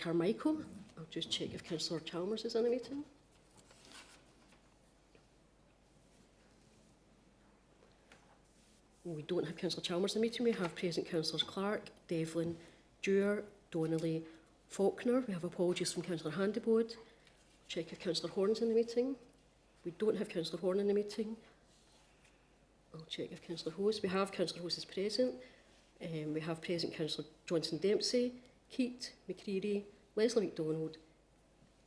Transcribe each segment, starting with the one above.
Carmichael. I'll just check if Councillor Chalmers is in the meeting. We don't have Councillor Chalmers in the meeting. We have present Councillors Clark, Devlin, Dewar, Donnelly, Faulkner. We have apologies from Councillor Handybode. Check if Councillor Horne's in the meeting. We don't have Councillor Horne in the meeting. I'll check if Councillor Hose. We have Councillor Hose is present. We have present Councillor Johnson Dempsey, Keat, McCreary, Leslie MacDonald.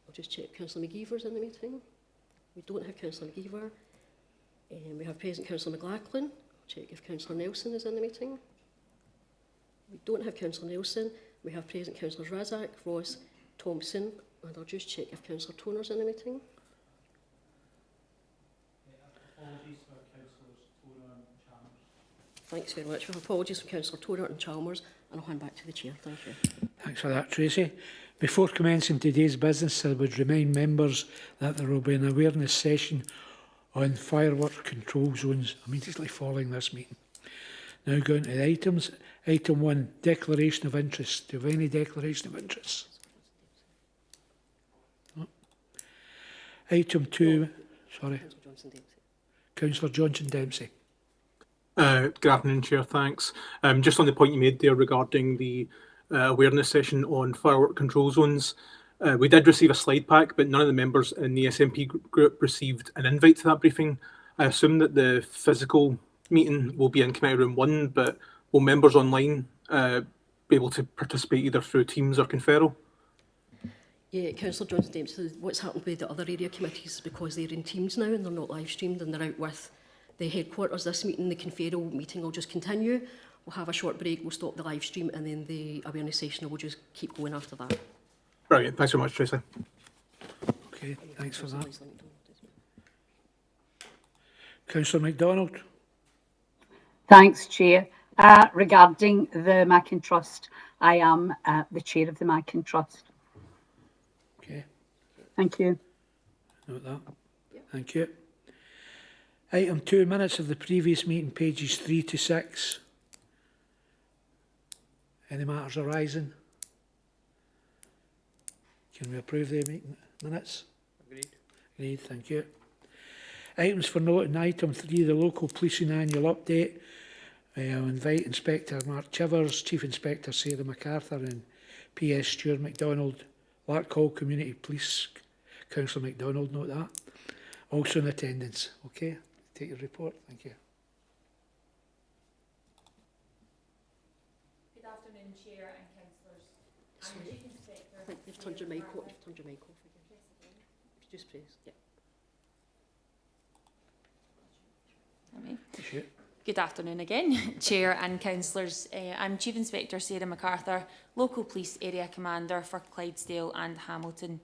I'll just check if Councillor McGeever's in the meeting. We don't have Councillor McGeever. We have present Councillor McLachlan. I'll check if Councillor Nelson is in the meeting. We don't have Councillor Nelson. We have present Councillors Razak, Ross, Thompson, and I'll just check if Councillor Toner's in the meeting. Apologies for Councillors Toner and Chalmers. Thanks very much. We have apologies from Councillor Toner and Chalmers, and I'll hand back to the Chair. Thank you. Thanks for that, Tracy. Before commencing today's business, I would remind members that there will be an awareness session on firework control zones immediately following this meeting. Now going to the items. Item 1, declaration of interest. Do you have any declaration of interest? No. Item 2, sorry. Councillor Johnson Dempsey. Good afternoon, Chair. Thanks. Just on the point you made there regarding the awareness session on firework control zones, we did receive a slide pack, but none of the members in the SNP group received an invite to that briefing. I assume that the physical meeting will be in Committee Room 1, but will members online be able to participate either through Teams or Conferral? Yeah, Councillor Johnson Dempsey, what's happened with the other area committees is because they're in Teams now and they're not live streamed and they're out with the headquarters this meeting. The Conferral meeting will just continue. We'll have a short break, we'll stop the live stream, and then the awareness session will just keep going after that. Brilliant. Thanks very much, Tracy. Okay, thanks for that. Councillor MacDonald. Thanks, Chair. Regarding the Mackin Trust, I am the Chair of the Mackin Trust. Okay. Thank you. Note that. Yep. Thank you. Item 2, minutes of the previous meeting, pages 3 to 6. Any matters arising? Can we approve the meeting minutes? Agreed. Agreed, thank you. Items for note in item 3, the local policing annual update. I'll invite Inspector Mark Chivers, Chief Inspector Sarah MacArthur and PS Stuart MacDonald, Larkhall Community Police, Councillor MacDonald, note that. Also in attendance. Okay, take your report. Thank you. Good afternoon, Chair and Councillors. I'm the Chief Inspector. I think you've turned your mic off. You've turned your mic off again. Just press. Yeah. Sure. Good afternoon again, Chair and Councillors. I'm Chief Inspector Sarah MacArthur, Local Police Area Commander for Clydesdale and Hamilton.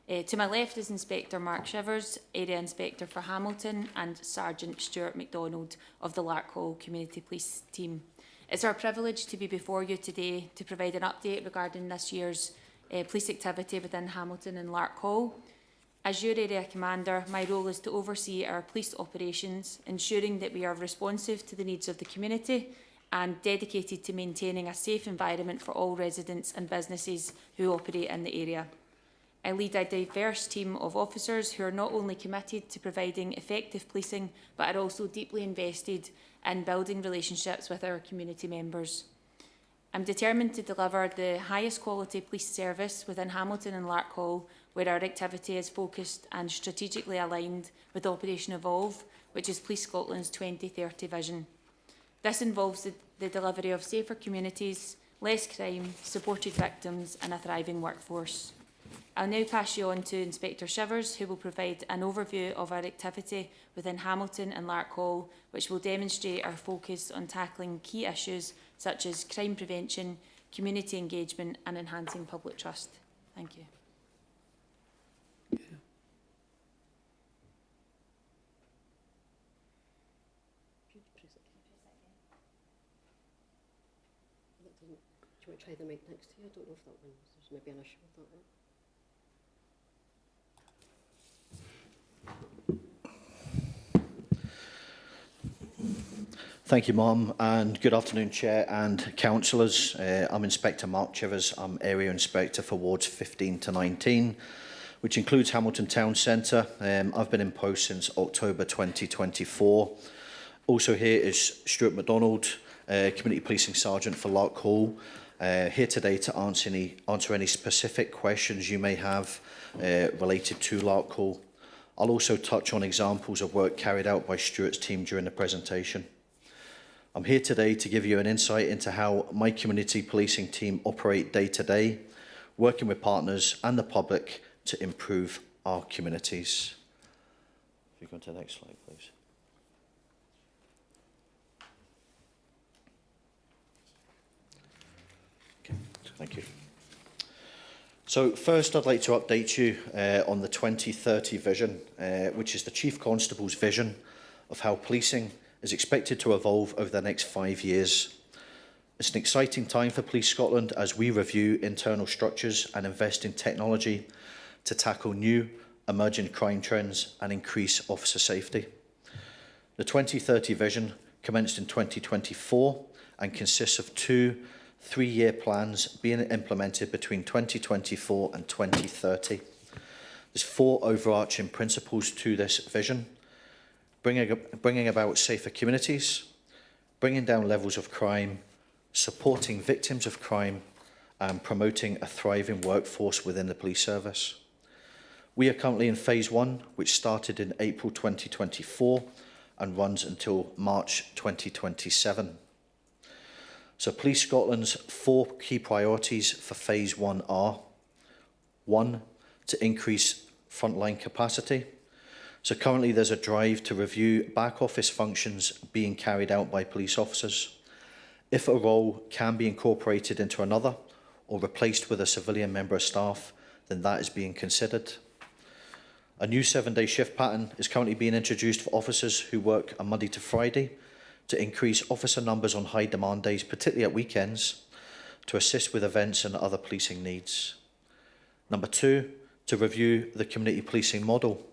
To my left is Inspector Mark Shivers, Area Inspector for Hamilton, and Sergeant Stuart MacDonald of the Larkhall Community Police Team. It's our privilege to be before you today to provide an update regarding this year's police activity within Hamilton and Larkhall. As your area commander, my role is to oversee our police operations, ensuring that we are responsive to the needs of the community and dedicated to maintaining a safe environment for all residents and businesses who operate in the area. I lead a diverse team of officers who are not only committed to providing effective policing, but are also deeply invested in building relationships with our community members. I'm determined to deliver the highest quality police service within Hamilton and Larkhall, where our activity is focused and strategically aligned with Operation Evolve, which is Police Scotland's 2030 vision. This involves the delivery of safer communities, less crime, supported victims and a thriving workforce. I'll now pass you on to Inspector Shivers, who will provide an overview of our activity within Hamilton and Larkhall, which will demonstrate our focus on tackling key issues such as crime prevention, community engagement and enhancing public trust. Thank you. Do you want to try the mic next to you? I don't know if that one, there's maybe an issue with that one. Thank you, Mum, and good afternoon, Chair and Councillors. I'm Inspector Mark Chivers. I'm Area Inspector for Wards 15 to 19, which includes Hamilton Town Centre. I've been in post since October 2024. Also here is Stuart MacDonald, Community Policing Sergeant for Lark Hall, here today to answer any specific questions you may have related to Lark Hall. I'll also touch on examples of work carried out by Stuart's team during the presentation. I'm here today to give you an insight into how my community policing team operate day to day, working with partners and the public to improve our communities. If you go to the next slide, please. Okay, thank you. So first, I'd like to update you on the 2030 vision, which is the Chief Constable's vision of how policing is expected to evolve over the next 5 years. It's an exciting time for Police Scotland as we review internal structures and invest in technology to tackle new emerging crime trends and increase officer safety. The 2030 vision commenced in 2024 and consists of 2 3-year plans being implemented between 2024 and 2030. There's 4 overarching principles to this vision: bringing about safer communities, bringing down levels of crime, supporting victims of crime, and promoting a thriving workforce within the police service. We are currently in phase 1, which started in April 2024 and runs until March 2027. So Police Scotland's 4 key priorities for phase 1 are: 1, to increase frontline capacity. So currently there's a drive to review back office functions being carried out by police officers. If a role can be incorporated into another or replaced with a civilian member of staff, then that is being considered. A new 7-day shift pattern is currently being introduced for officers who work a Monday to Friday to increase officer numbers on high demand days, particularly at weekends, to assist with events and other policing needs. Number 2, to review the community policing model.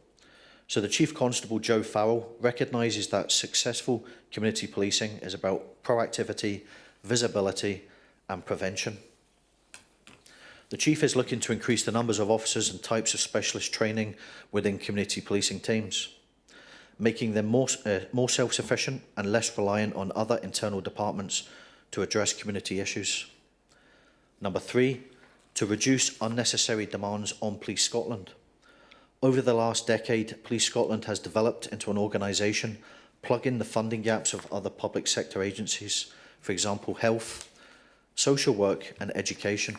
So the Chief Constable, Joe Farrell, recognises that successful community policing is about proactivity, visibility and prevention. The Chief is looking to increase the numbers of officers and types of specialist training within community policing teams, making them more self-sufficient and less reliant on other internal departments to address community issues. Number 3, to reduce unnecessary demands on Police Scotland. Over the last decade, Police Scotland has developed into an organisation plugging the funding gaps of other public sector agencies, for example, health, social work and education.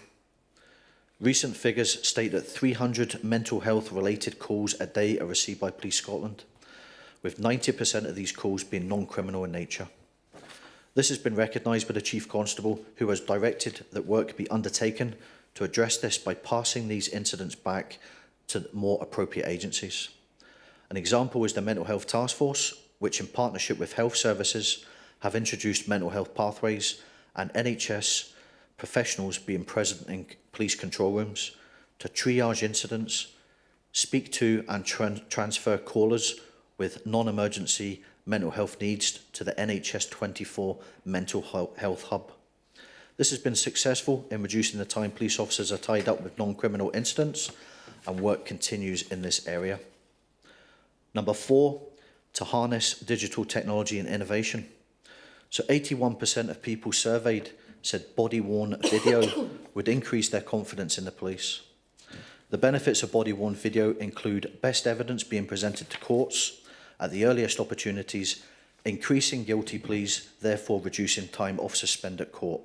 Recent figures state that 300 mental health related calls a day are received by Police Scotland, with 90% of these calls being non-criminal in nature. This has been recognised by the Chief Constable, who has directed that work be undertaken to address this by passing these incidents back to more appropriate agencies. An example is the Mental Health Task Force, which in partnership with health services have introduced mental health pathways and NHS professionals being present in police control rooms to triage incidents, speak to and transfer callers with non-emergency mental health needs to the NHS 24 Mental Health Hub. This has been successful in reducing the time police officers are tied up with non-criminal incidents, and work continues in this area. Number 4, to harness digital technology and innovation. So 81% of people surveyed said body-worn video would increase their confidence in the police. The benefits of body-worn video include best evidence being presented to courts at the earliest opportunities, increasing guilty pleas, therefore reducing time officers spend at court.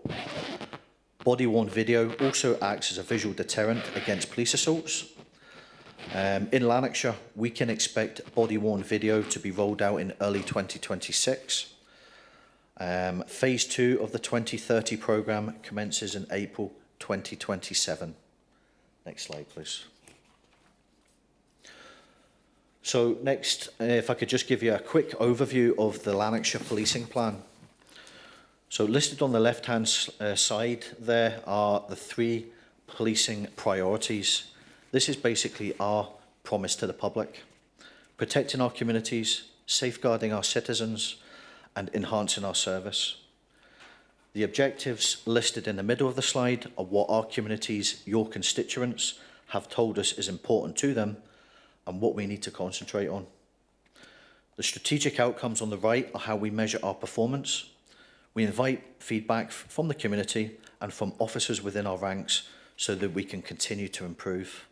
Body-worn video also acts as a visual deterrent against police assaults. In Lanarkshire, we can expect body-worn video to be rolled out in early 2026. Phase 2 of the 2030 programme commences in April 2027. Next slide, please. So next, if I could just give you a quick overview of the Lanarkshire policing plan. So listed on the left-hand side there are the 3 policing priorities. This is basically our promise to the public: protecting our communities, safeguarding our citizens, and enhancing our service. The objectives listed in the middle of the slide are what our communities, your constituents, have told us is important to them and what we need to concentrate on. The strategic outcomes on the right are how we measure our performance. We invite feedback from the community and from officers within our ranks so that we can continue to improve.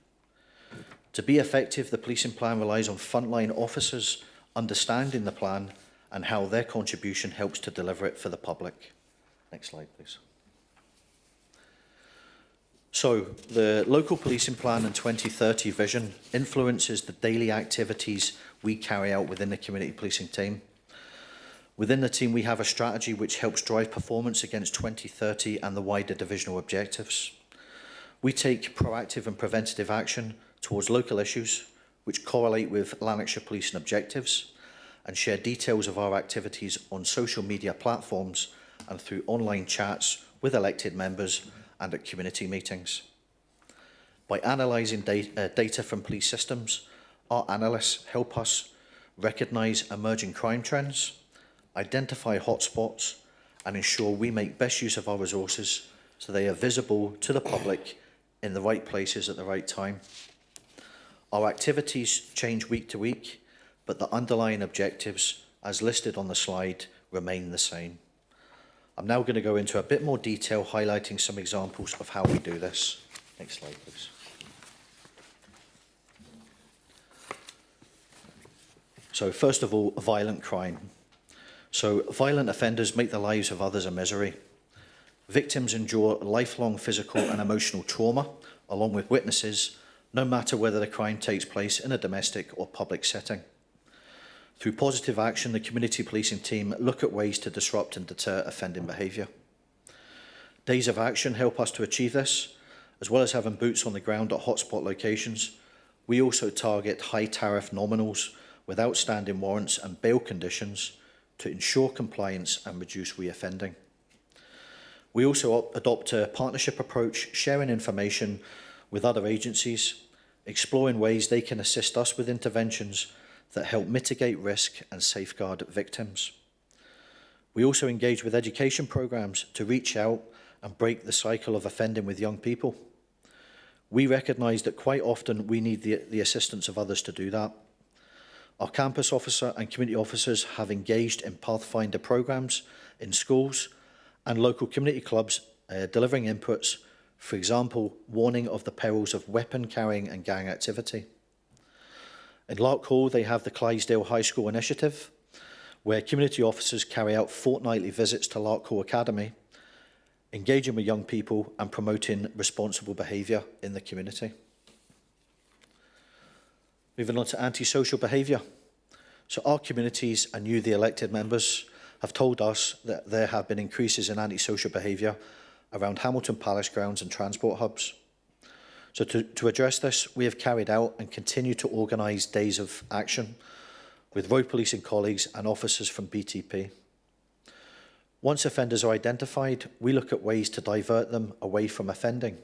To be effective, the policing plan relies on frontline officers understanding the plan and how their contribution helps to deliver it for the public. Next slide, please. So, the local policing plan and 2030 vision influences the daily activities we carry out within the community policing team. Within the team, we have a strategy which helps drive performance against 2030 and the wider divisional objectives. We take proactive and preventative action towards local issues which correlate with Lanarkshire policing objectives and share details of our activities on social media platforms and through online chats with elected members and at community meetings. By analysing data from police systems, our analysts help us recognise emerging crime trends, identify hotspots, and ensure we make best use of our resources so they are visible to the public in the right places at the right time. Our activities change week to week, but the underlying objectives, as listed on the slide, remain the same. I'm now going to go into a bit more detail, highlighting some examples of how we do this. Next slide, please. So, first of all, violent crime. So, violent offenders make the lives of others a misery. Victims endure lifelong physical and emotional trauma, along with witnesses, no matter whether the crime takes place in a domestic or public setting. Through positive action, the community policing team look at ways to disrupt and deter offending behaviour. Days of action help us to achieve this, as well as having boots on the ground at hotspot locations. We also target high tariff nominals with outstanding warrants and bail conditions to ensure compliance and reduce reoffending. We also adopt a partnership approach, sharing information with other agencies, exploring ways they can assist us with interventions that help mitigate risk and safeguard victims. We also engage with education programs to reach out and break the cycle of offending with young people. We recognise that quite often we need the assistance of others to do that. Our campus officer and community officers have engaged in Pathfinder programs in schools and local community clubs, delivering inputs, for example, warning of the perils of weapon carrying and gang activity. In Larkhall, they have the Clydesdale High School Initiative, where community officers carry out fortnightly visits to Larkhall Academy, engaging with young people and promoting responsible behaviour in the community. Moving on to antisocial behaviour. So our communities and you, the elected members, have told us that there have been increases in antisocial behaviour around Hamilton Palace grounds and transport hubs. So to address this, we have carried out and continue to organise days of action with road policing colleagues and officers from BTP. Once offenders are identified, we look at ways to divert them away from offending.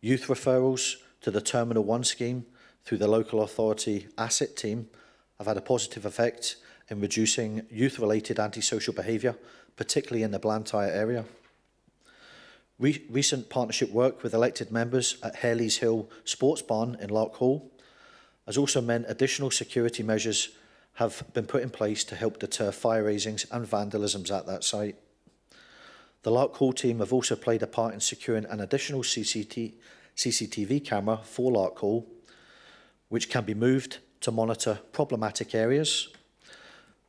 Youth referrals to the Terminal 1 scheme through the local authority asset team have had a positive effect in reducing youth-related antisocial behaviour, particularly in the Blantyre area. Recent partnership work with elected members at Hayley's Hill Sports Barn in Larkhall has also meant additional security measures have been put in place to help deter fire raisings and vandalisms at that site. The Larkhall team have also played a part in securing an additional CCTV camera for Larkhall, which can be moved to monitor problematic areas,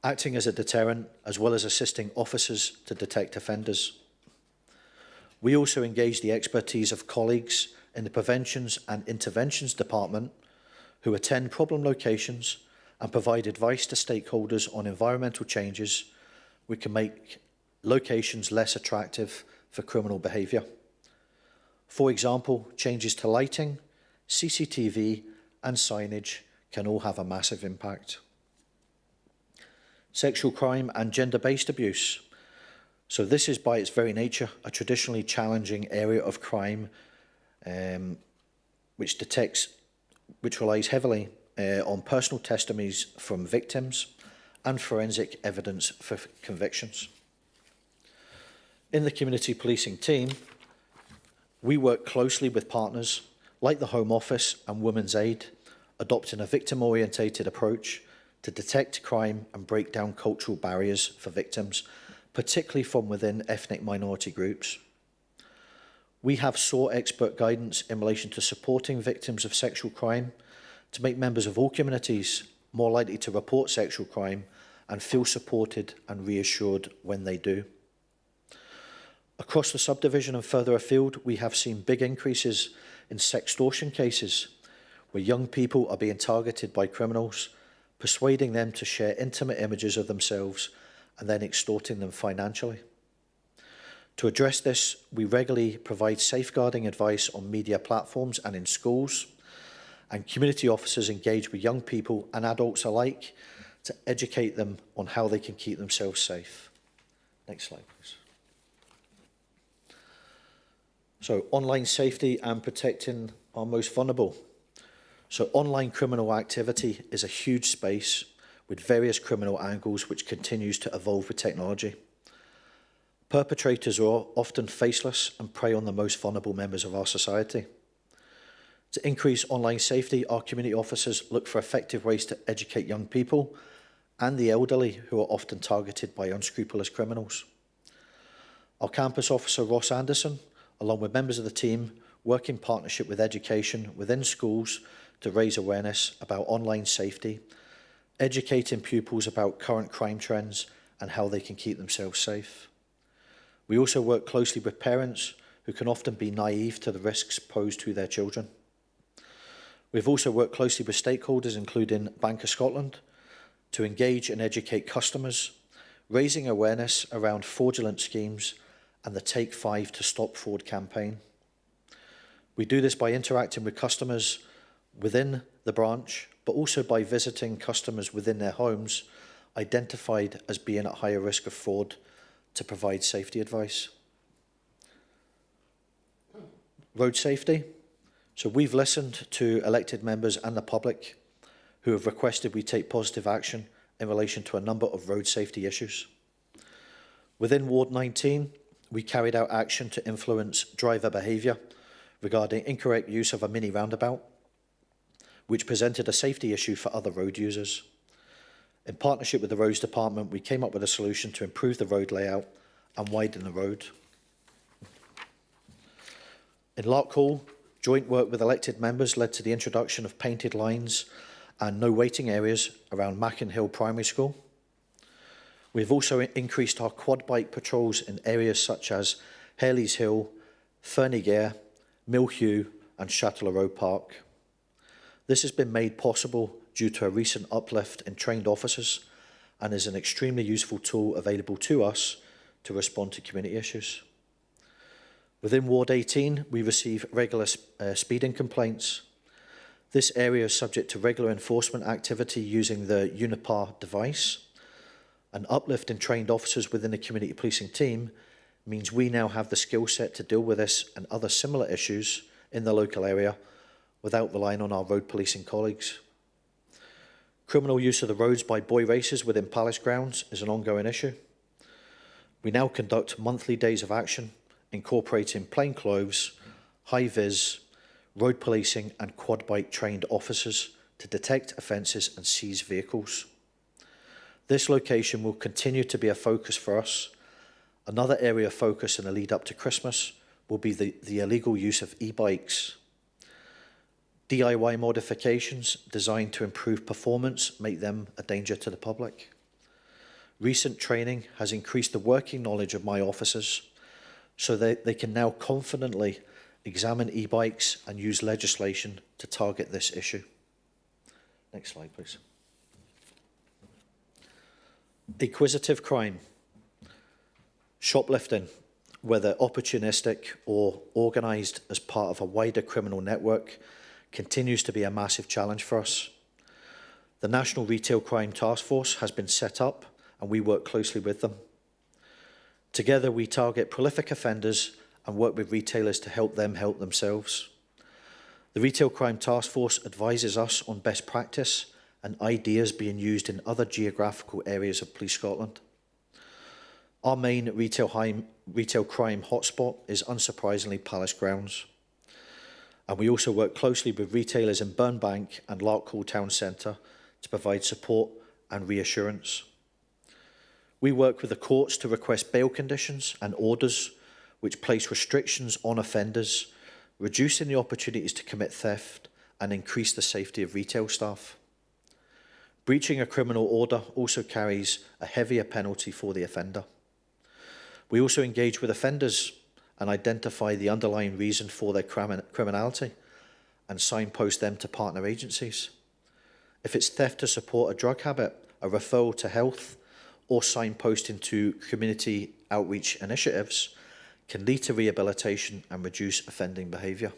acting as a deterrent as well as assisting officers to detect offenders. We also engage the expertise of colleagues in the Preventions and Interventions Department who attend problem locations and provide advice to stakeholders on environmental changes which can make locations less attractive for criminal behaviour. For example, changes to lighting, CCTV and signage can all have a massive impact. Sexual crime and gender-based abuse. So this is by its very nature a traditionally challenging area of crime which relies heavily on personal testimonies from victims and forensic evidence for convictions. In the community policing team, we work closely with partners like the Home Office and Women's Aid, adopting a victim-orientated approach to detect crime and break down cultural barriers for victims, particularly from within ethnic minority groups. We have sought expert guidance in relation to supporting victims of sexual crime to make members of all communities more likely to report sexual crime and feel supported and reassured when they do. Across the subdivision and further afield, we have seen big increases in sextortion cases where young people are being targeted by criminals, persuading them to share intimate images of themselves and then extorting them financially. To address this, we regularly provide safeguarding advice on media platforms and in schools, and community officers engage with young people and adults alike to educate them on how they can keep themselves safe. Next slide, please. So, online safety and protecting our most vulnerable. So, online criminal activity is a huge space with various criminal angles which continues to evolve with technology. Perpetrators are often faceless and prey on the most vulnerable members of our society. To increase online safety, our community officers look for effective ways to educate young people and the elderly who are often targeted by unscrupulous criminals. Our campus officer, Ross Anderson, along with members of the team, work in partnership with education within schools to raise awareness about online safety, educating pupils about current crime trends and how they can keep themselves safe. We also work closely with parents who can often be naive to the risks posed to their children. We've also worked closely with stakeholders, including Bank of Scotland, to engage and educate customers, raising awareness around fraudulent schemes and the Take 5 to Stop Fraud campaign. We do this by interacting with customers within the branch, but also by visiting customers within their homes identified as being at higher risk of fraud to provide safety advice. Road safety. So we've listened to elected members and the public who have requested we take positive action in relation to a number of road safety issues. Within Ward 19, we carried out action to influence driver behaviour regarding incorrect use of a mini roundabout, which presented a safety issue for other road users. In partnership with the Roads Department, we came up with a solution to improve the road layout and widen the road. In Larkhall, joint work with elected members led to the introduction of painted lines and no waiting areas around Mackin Hill Primary School. We've also increased our quad bike patrols in areas such as Haley's Hill, Fernigare, Millhew and Châtelet Road Park. This has been made possible due to a recent uplift in trained officers and is an extremely useful tool available to us to respond to community issues. Within Ward 18, we receive regular speeding complaints. This area is subject to regular enforcement activity using the Unipar device. An uplift in trained officers within the community policing team means we now have the skill set to deal with this and other similar issues in the local area without relying on our road policing colleagues. Criminal use of the roads by boy racers within palace grounds is an ongoing issue. We now conduct monthly days of action incorporating plainclothes, high-vis, road policing and quad bike trained officers to detect offences and seize vehicles. This location will continue to be a focus for us. Another area of focus in the lead up to Christmas will be the illegal use of e-bikes. DIY modifications designed to improve performance make them a danger to the public. Recent training has increased the working knowledge of my officers so that they can now confidently examine e-bikes and use legislation to target this issue. Next slide, please. Acquisitive crime. Shoplifting, whether opportunistic or organised as part of a wider criminal network, continues to be a massive challenge for us. The National Retail Crime Task Force has been set up and we work closely with them. Together we target prolific offenders and work with retailers to help them help themselves. The Retail Crime Task Force advises us on best practice and ideas being used in other geographical areas of Police Scotland. Our main retail crime hotspot is unsurprisingly Palace Grounds. And we also work closely with retailers in Burnbank and Larkhall Town Centre to provide support and reassurance. We work with the courts to request bail conditions and orders which place restrictions on offenders, reducing the opportunities to commit theft and increase the safety of retail staff. Breaching a criminal order also carries a heavier penalty for the offender. We also engage with offenders and identify the underlying reason for their criminality and signpost them to partner agencies. If it's theft to support a drug habit, a referral to health, or signposting to community outreach initiatives can lead to rehabilitation and reduce offending behaviour.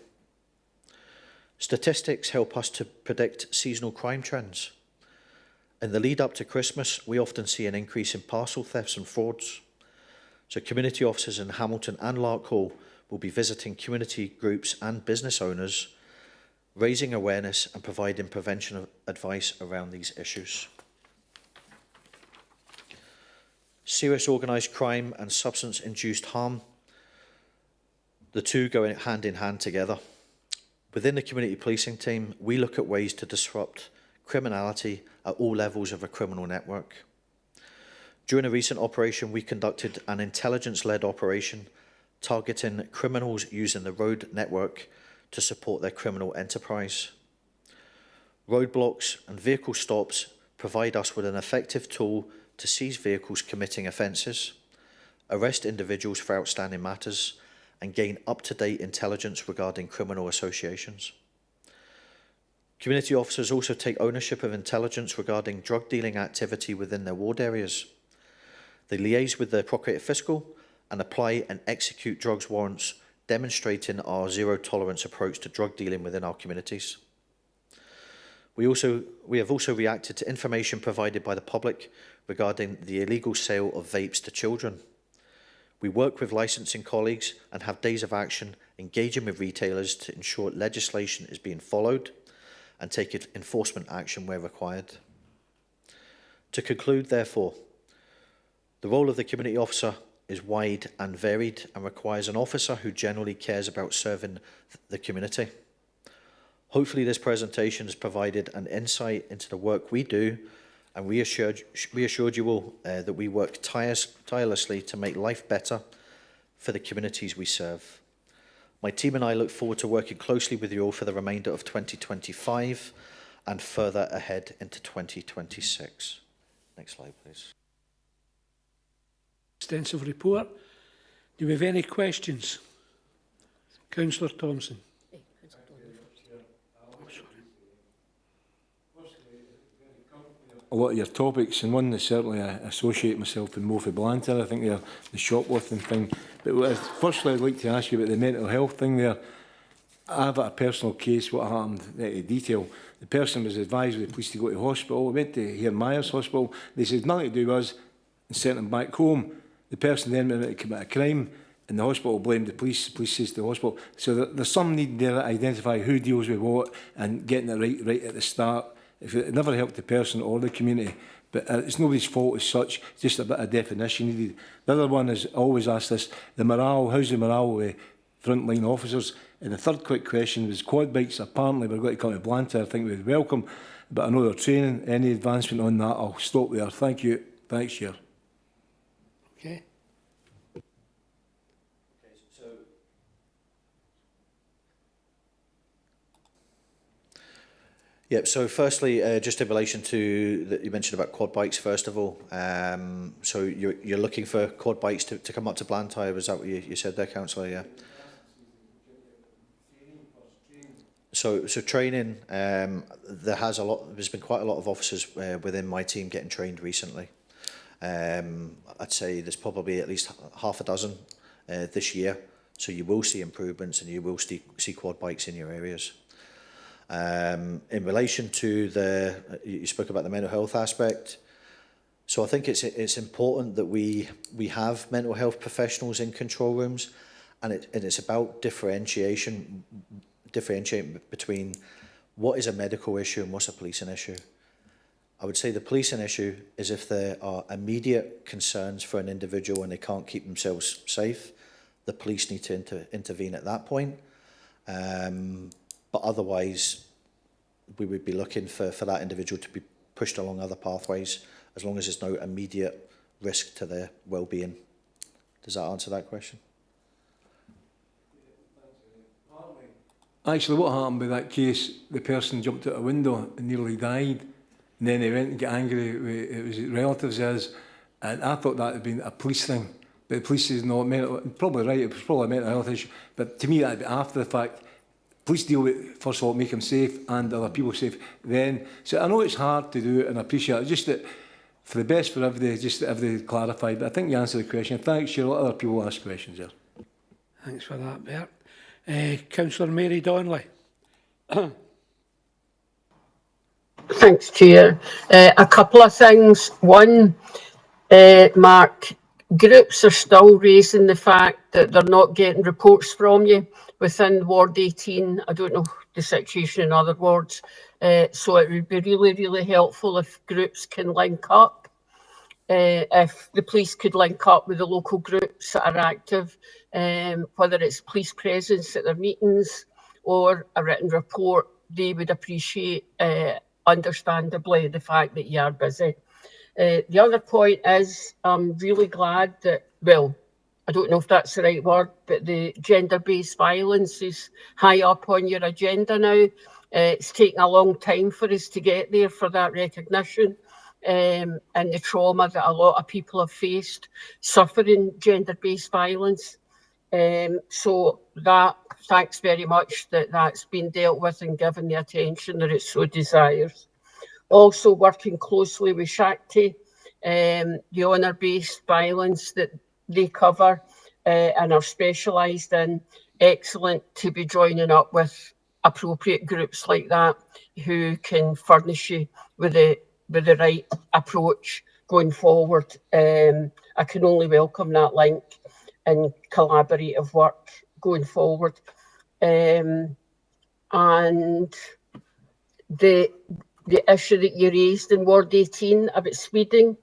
Statistics help us to predict seasonal crime trends. In the lead up to Christmas, we often see an increase in parcel thefts and frauds. So community officers in Hamilton and Larkhall will be visiting community groups and business owners, raising awareness and providing prevention advice around these issues. Serious organised crime and substance-induced harm, the two go hand in hand together. Within the community policing team, we look at ways to disrupt criminality at all levels of a criminal network. During a recent operation, we conducted an intelligence-led operation targeting criminals using the road network to support their criminal enterprise. Roadblocks and vehicle stops provide us with an effective tool to seize vehicles committing offences, arrest individuals for outstanding matters, and gain up-to-date intelligence regarding criminal associations. Community officers also take ownership of intelligence regarding drug dealing activity within their ward areas. They liaise with the Procurator Fiscal and apply and execute drugs warrants, demonstrating our zero-tolerance approach to drug dealing within our communities. We have also reacted to information provided by the public regarding the illegal sale of vapes to children. We work with licensing colleagues and have days of action engaging with retailers to ensure legislation is being followed and take enforcement action where required. To conclude, therefore, the role of the community officer is wide and varied and requires an officer who generally cares about serving the community. Hopefully this presentation has provided an insight into the work we do and reassured you all that we work tirelessly to make life better for the communities we serve. My team and I look forward to working closely with you all for the remainder of 2025 and further ahead into 2026. Next slide, please. Extensive report. Do we have any questions? Councillor Thompson. A lot of your topics, and one that certainly I associate myself with Morphy Blantyre. I think they're the shoplifting thing. But firstly, I'd like to ask you about the mental health thing there. I have a personal case, what happened in detail. The person was advised by the police to go to hospital. We went to Myers Hospital. They said nothing to do with us and sent them back home. The person then went to commit a crime and the hospital blamed the police. The police says to the hospital. So there's some need there to identify who deals with what and getting it right at the start. If it never helped the person or the community, but it's nobody's fault as such, it's just a bit of definition needed. The other one is, I always ask this, the morale, how's the morale with frontline officers? And the third quick question was quad bikes, apparently we're going to come to Blantyre, I think we'd welcome, but I know they're training, any advancement on that, I'll stop there. Thank you. Thanks, Chair. Okay. Yep, so firstly, just in relation to, that you mentioned about quad bikes, first of all. So you're looking for quad bikes to come up to Blantyre, was that what you said there, Councillor? Yeah. So training, there's been quite a lot of officers within my team getting trained recently. I'd say there's probably at least half a dozen this year. So you will see improvements and you will see quad bikes in your areas. In relation to you spoke about the mental health aspect. So I think it's important that we have mental health professionals in control rooms, and it's about differentiating between what is a medical issue and what's a policing issue. I would say the policing issue is if there are immediate concerns for an individual and they can't keep themselves safe, the police need to intervene at that point. But otherwise, we would be looking for that individual to be pushed along other pathways, as long as there's no immediate risk to their well-being. Does that answer that question? Actually, what happened with that case, the person jumped out a window and nearly died, and then he went and got angry with it was his relatives as, and I thought that had been a police thing, but the police says no, probably right, it was probably a mental health issue, but to me that would be after the fact. Police deal with, first of all, make them safe and other people safe then. So I know it's hard to do it and I appreciate it, just that for the best for everybody, just that everybody clarified, but I think you answered the question. Thanks, sure, let other people ask questions there. Thanks for that, Bert. Councillor Mary Donnelly. Thanks, Chair. A couple of things. One, Mark, groups are still raising the fact that they're not getting reports from you within Ward 18. I don't know the situation in other wards. So it would be really, really helpful if groups can link up. If the police could link up with the local groups that are active, whether it's police presence at their meetings or a written report, they would appreciate, understandably, the fact that you are busy. The other point is, I'm really glad that, well, I don't know if that's the right word, but the gender-based violence is high up on your agenda now. It's taken a long time for us to get there for that recognition, and the trauma that a lot of people have faced suffering gender-based violence. So that, thanks very much that that's been dealt with and given the attention that it so desires. Also working closely with Shakti, the honour-based violence that they cover and are specialised in. Excellent to be joining up with appropriate groups like that who can furnish you with the right approach going forward. I can only welcome that link and collaborative work going forward. And the issue that you raised in Ward 18 about speeding,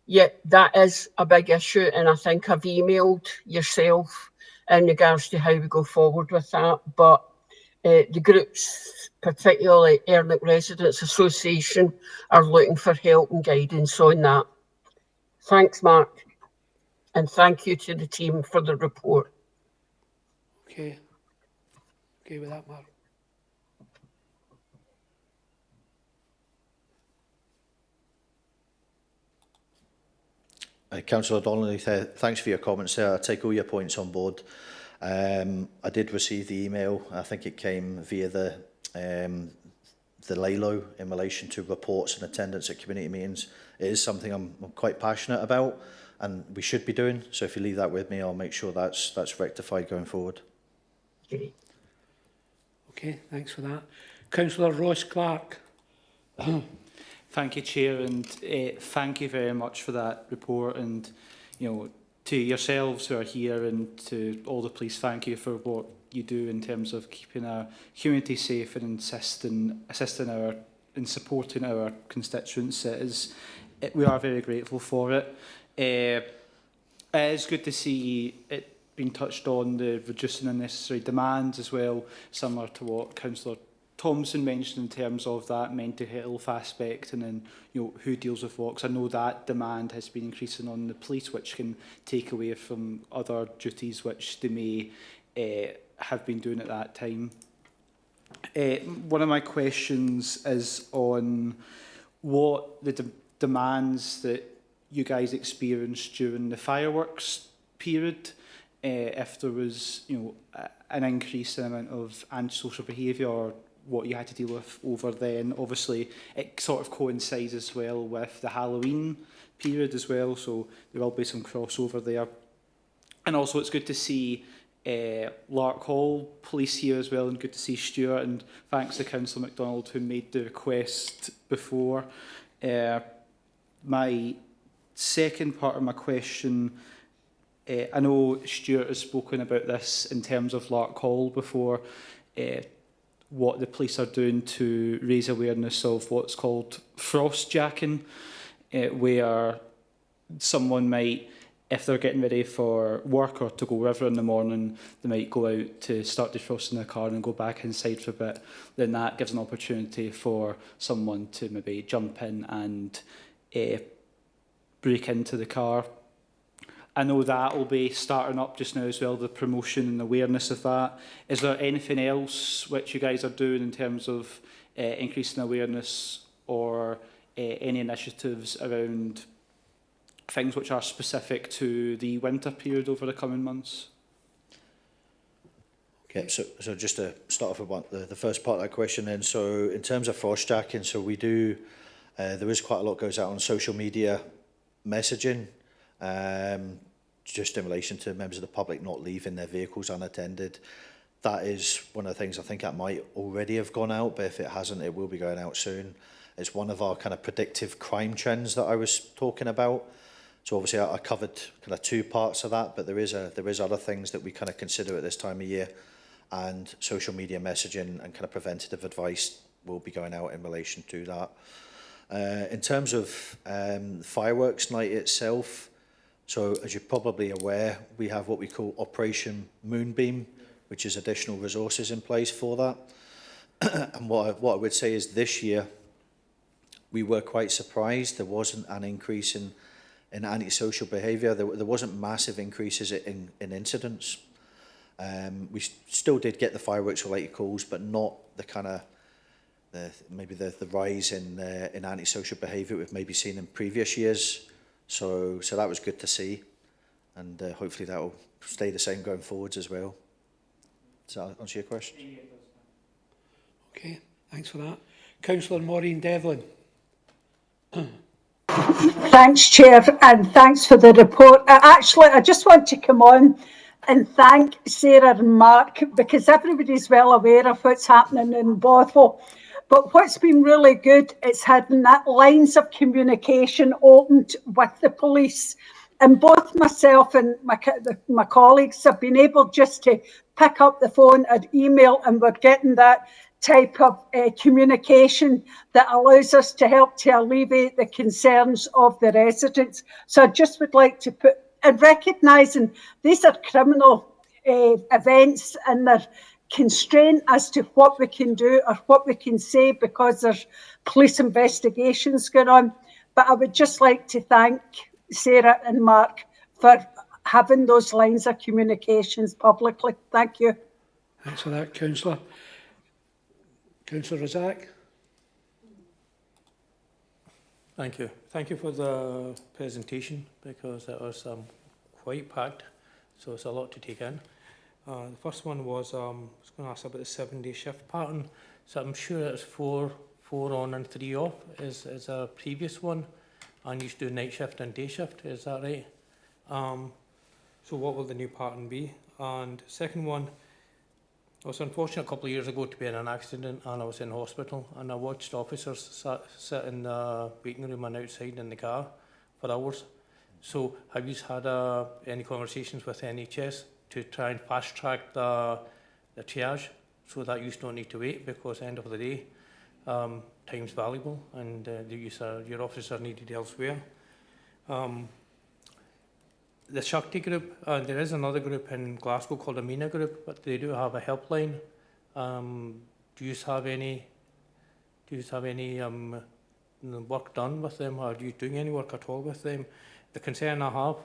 yeah, that is a big issue, and I think I've emailed yourself in regards to how we go forward with that. But the groups, particularly Ernick Residents Association, are looking for help and guidance on that. Thanks, Mark, and thank you to the team for the report. Okay. Okay with that, Mark. Councillor Donnelly, thanks for your comments there. I take all your points on board. I did receive the email. I think it came via the LALO in relation to reports and attendance at community meetings. It is something I'm quite passionate about and we should be doing. So if you leave that with me, I'll make sure that's rectified going forward. Okay, thanks for that. Councillor Ross Clark. Thank you, Chair, and thank you very much for that report. And, you know, to yourselves who are here and to all the police, thank you for what you do in terms of keeping our community safe and assisting our and supporting our constituents. We are very grateful for it. It is good to see it being touched on, the reducing unnecessary demands as well, similar to what Councillor Thompson mentioned in terms of that mental health aspect, and then, you know, who deals with what. 'Cause I know that demand has been increasing on the police, which can take away from other duties which they may have been doing at that time. One of my questions is on what the demands that you guys experienced during the fireworks period. If there was, you know, an increase in the amount of antisocial behaviour, or what you had to deal with over then. Obviously, it sort of coincides as well with the Halloween period as well, so there will be some crossover there. And also, it's good to see Lark Hall police here as well, and good to see Stuart, and thanks to Councillor MacDonald who made the request before. My second part of my question, I know Stuart has spoken about this in terms of Lark Hall before. what the police are doing to raise awareness of what's called frost-jacking, where someone might, if they're getting ready for work or to go wherever in the morning, they might go out to start defrosting their car and go back inside for a bit. Then that gives an opportunity for someone to maybe jump in and break into the car. I know that will be starting up just now as well, the promotion and awareness of that. Is there anything else which you guys are doing in terms of increasing awareness or any initiatives around things which are specific to the winter period over the coming months? Okay, so just to start off with the first part of that question then, so in terms of frost jacking, so we do, there is quite a lot goes out on social media messaging, just in relation to members of the public not leaving their vehicles unattended. That is one of the things I think that might already have gone out, but if it hasn't, it will be going out soon. It's one of our kind of predictive crime trends that I was talking about. So obviously I covered kind of two parts of that, but there is other things that we kind of consider at this time of year, and social media messaging and kind of preventative advice will be going out in relation to that. In terms of fireworks night itself, so as you're probably aware, we have what we call Operation Moonbeam, which is additional resources in place for that. And what I would say is this year, we were quite surprised there wasn't an increase in antisocial behaviour. There wasn't massive increases in incidents. We still did get the fireworks related calls, but not the kind of maybe the rise in antisocial behaviour we've maybe seen in previous years. So that was good to see, and hopefully that will stay the same going forwards as well. Does that answer your question? Okay, thanks for that. Councillor Maureen Devlin. Thanks, Chair, and thanks for the report. Actually, I just want to come on and thank Sarah and Mark, because everybody's well aware of what's happening in Bothwell. But what's been really good is having that lines of communication opened with the police. And both myself and my colleagues have been able just to pick up the phone and email, and we're getting that type of communication that allows us to help to alleviate the concerns of the residents. So I just would like to put, and recognising these are criminal events, and they're constrained as to what we can do or what we can say because there's police investigations going on. But I would just like to thank Sarah and Mark for having those lines of communications publicly. Thank you. Thanks for that, Councillor. Councillor Razak. Thank you. Thank you for the presentation, because it was quite packed, so it's a lot to take in. The first one was, I was going to ask about the 7-day shift pattern. So I'm sure it's four on and 3 off is a previous one, and you used to do night shift and day shift, is that right? So what will the new pattern be? And second one, I was unfortunate a couple of years ago to be in an accident, and I was in hospital, and I watched officers sit in the waiting room and outside in the car for hours. So have you had any conversations with NHS to try and fast track the triage so that you don't need to wait, because at the end of the day, time's valuable, and your officers are needed elsewhere. The Shakti group, there is another group in Glasgow called the MENA group, but they do have a helpline. Do you have any work done with them, or are you doing any work at all with them? The concern I have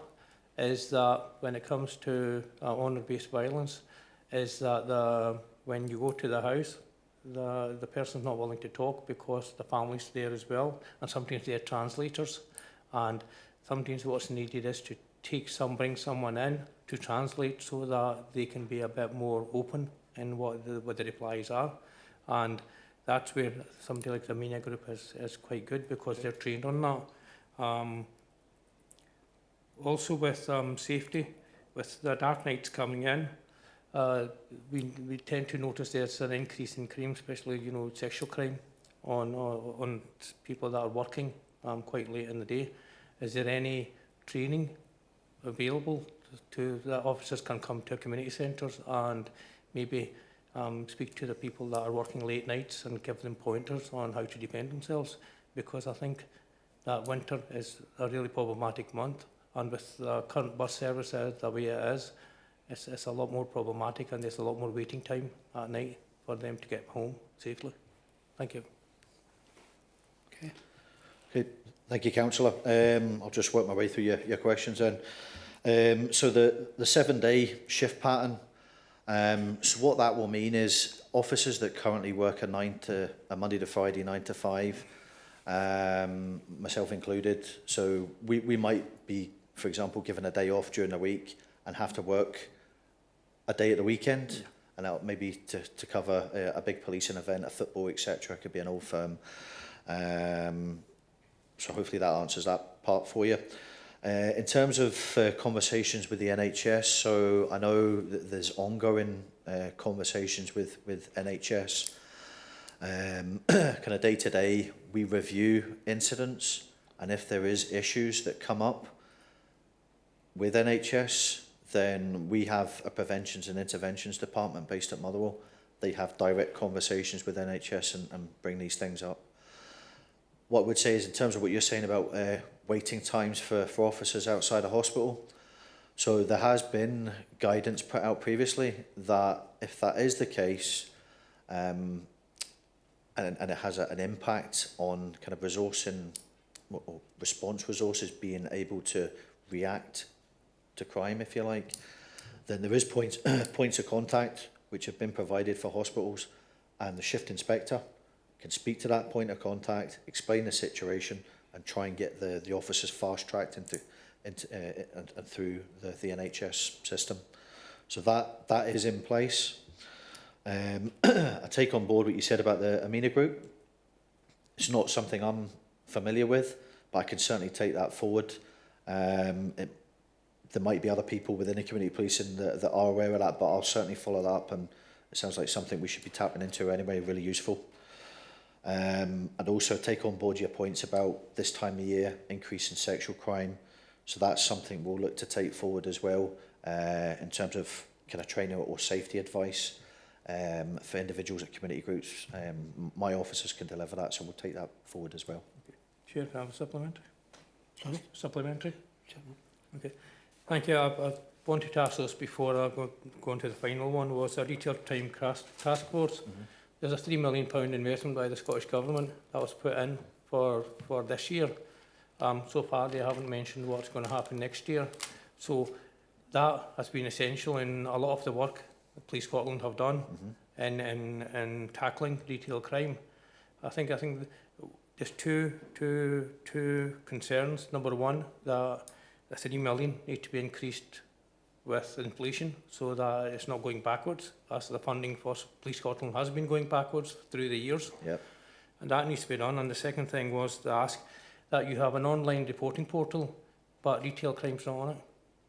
is that when it comes to honour-based violence, is that when you go to the house, the person's not willing to talk because the family's there as well, and sometimes they're translators, and sometimes what's needed is to bring someone in to translate so that they can be a bit more open in what the replies are, and that's where somebody like the MENA group is quite good, because they're trained on that. Also with safety, with the dark nights coming in, we tend to notice there's an increase in crime, especially sexual crime on people that are working quite late in the day. Is there any training available to that officers can come to community centres and maybe speak to the people that are working late nights and give them pointers on how to defend themselves, because I think that winter is a really problematic month, and with the current bus service the way it is, it's a lot more problematic, and there's a lot more waiting time at night for them to get home safely. Thank you. Okay. Okay, thank you, Councillor. I'll just work my way through your questions then. So the 7-day shift pattern, so what that will mean is officers that currently work a Monday to Friday, 9 to 5, myself included. So we might be, for example, given a day off during the week and have to work a day at the weekend, and that maybe to cover a big policing event, a football, etc. It could be an old firm. So hopefully that answers that part for you. In terms of conversations with the NHS, so I know that there's ongoing conversations with NHS. Kind of day to day, we review incidents, and if there is issues that come up with NHS, then we have a preventions and interventions department based at Motherwell. They have direct conversations with NHS and bring these things up. What I would say is, in terms of what you're saying about waiting times for officers outside a hospital, so there has been guidance put out previously that if that is the case, and it has an impact on kind of resourcing or response resources being able to react to crime, if you like, then there is points of contact which have been provided for hospitals, and the shift inspector can speak to that point of contact, explain the situation, and try and get the officers fast-tracked and through the NHS system. So that is in place. I take on board what you said about the Amina Group. It's not something I'm familiar with, but I can certainly take that forward. There might be other people within the community policing that are aware of that, but I'll certainly follow that up, and it sounds like something we should be tapping into anyway, really useful. And also take on board your points about this time of year, increase in sexual crime. So that's something we'll look to take forward as well, in terms of kind of training or safety advice for individuals at community groups. My officers can deliver that, so we'll take that forward as well. Chair, can I have a supplementary? Sorry? Supplementary? Okay. Thank you. I wanted to ask this before I go on to the final one, was a retail crime task force. There's a £3 million investment by the Scottish Government that was put in for this year. So far they haven't mentioned what's going to happen next year. So that has been essential in a lot of the work that Police Scotland have done in tackling retail crime. I think there's two concerns. Number one, that the £3 million need to be increased with inflation so that it's not going backwards, as the funding for Police Scotland has been going backwards through the years. Yep. And that needs to be done. And the second thing was to ask that you have an online reporting portal, but retail crime's not on it.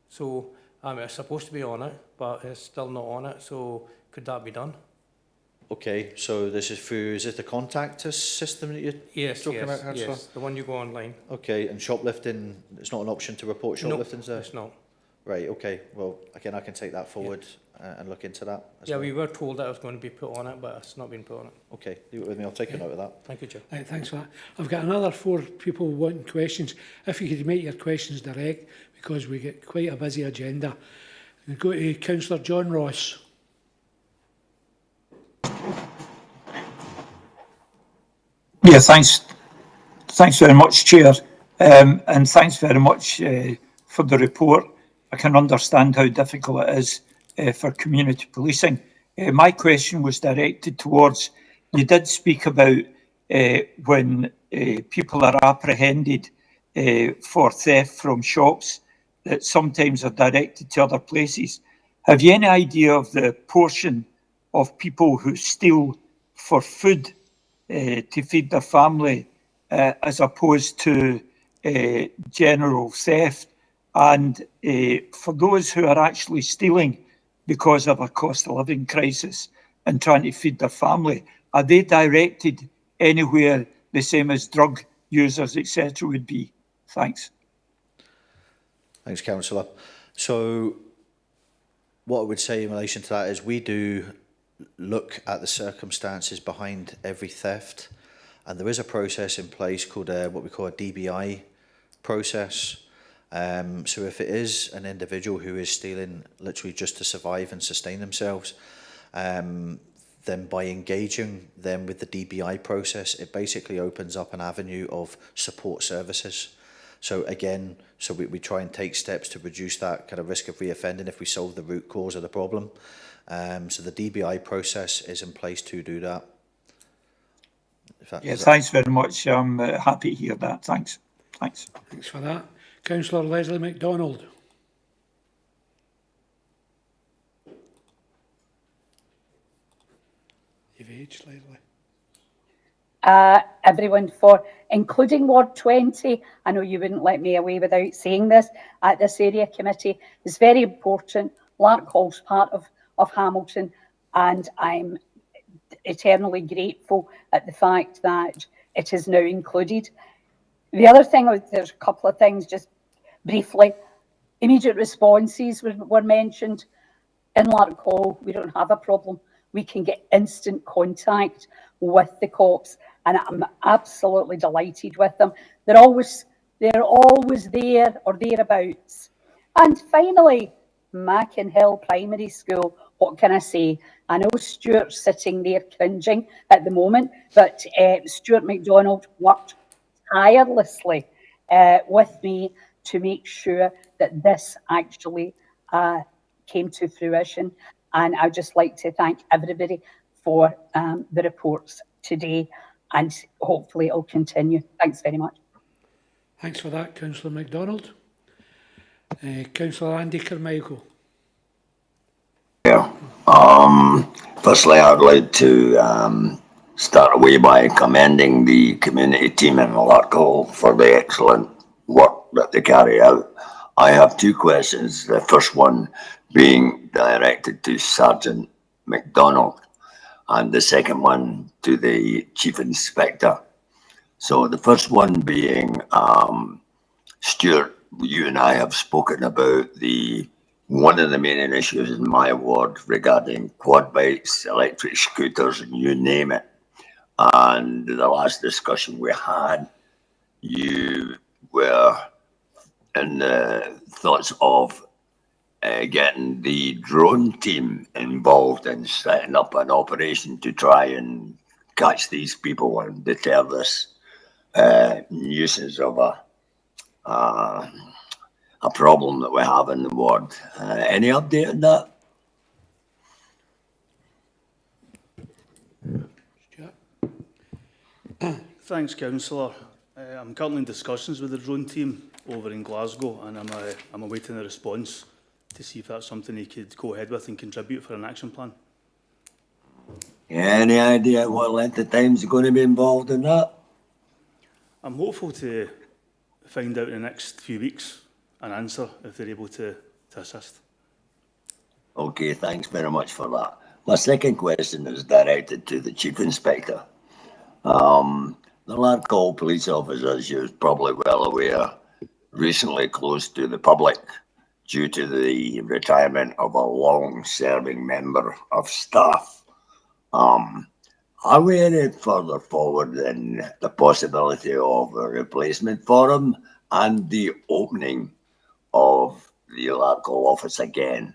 So it's supposed to be on it, but it's still not on it. So could that be done? Okay, so this is through, is it the contact us system that you're talking about, Councillor? Yes, the one you go online. Okay, and shoplifting, it's not an option to report shoplifting, No, it's not. Right, okay. Well, again, I can take that forward and look into that as well. We were told that it was going to be put on it, but it's not been put on it. Okay, leave it with me. I'll take a note of that. Thank you, Chair. Right, thanks for that. I've got another 4 people wanting questions. If you could make your questions direct, because we get quite a busy agenda. We go to Councillor John Ross. Yeah, thanks very much, Chair, and thanks very much for the report. I can understand how difficult it is for community policing. My question was directed towards, you did speak about when people are apprehended for theft from shops that sometimes are directed to other places. Have you any idea of the portion of people who steal for food to feed their family as opposed to general theft? And for those who are actually stealing because of a cost of living crisis and trying to feed their family, are they directed anywhere the same as drug users, etc. would be? Thanks. Thanks, Councillor. So what I would say in relation to that is we do look at the circumstances behind every theft, and there is a process in place called what we call a DBI process. So if it is an individual who is stealing literally just to survive and sustain themselves, then by engaging them with the DBI process, it basically opens up an avenue of support services. So again, we try and take steps to reduce that kind of risk of reoffending if we solve the root cause of the problem. So the DBI process is in place to do that. Yeah, thanks very much. I'm happy to hear that. Thanks. Thanks. Thanks for that. Councillor Leslie MacDonald. You've aged, Leslie. Everyone for including Ward 20. I know you wouldn't let me away without saying this at this area committee. It's very important. Larkhall's part of Hamilton, and I'm eternally grateful at the fact that it is now included. The other thing, there's a couple of things just briefly. Immediate responses were mentioned. In Larkhall, we don't have a problem. We can get instant contact with the cops, and I'm absolutely delighted with them. They're always there or thereabouts. And finally, Mackinhill Primary School. What can I say? I know Stuart's sitting there cringing at the moment, but Stuart MacDonald worked tirelessly with me to make sure that this actually came to fruition. And I'd just like to thank everybody for the reports today, and hopefully it'll continue. Thanks very much. Thanks for that, Councillor MacDonald. Councillor Andy Carmichael. Yeah. Firstly, I'd like to start away by commending the community team in Larkhall for the excellent work that they carry out. I have two questions. The first one being directed to Sergeant MacDonald, and the second one to the Chief Inspector. So the first one being, Stuart, you and I have spoken about one of the main issues in my ward regarding quad bikes, electric scooters, and you name it. And the last discussion we had, you were in the thoughts of getting the drone team involved in setting up an operation to try and catch these people and deter this nuisance of a problem that we have in the ward. Any update on that? Thanks, Councillor. I'm currently in discussions with the drone team over in Glasgow, and I'm awaiting a response to see if that's something he could go ahead with and contribute for an action plan. Any idea what length of time is going to be involved in that? I'm hopeful to find out in the next few weeks an answer if they're able to assist. Okay, thanks very much for that. My second question is directed to the Chief Inspector. The Larkhall police officer, as you're probably well aware, recently closed to the public due to the retirement of a long-serving member of staff. Are we any further forward in the possibility of a replacement for him and the opening of the Larkhall office again?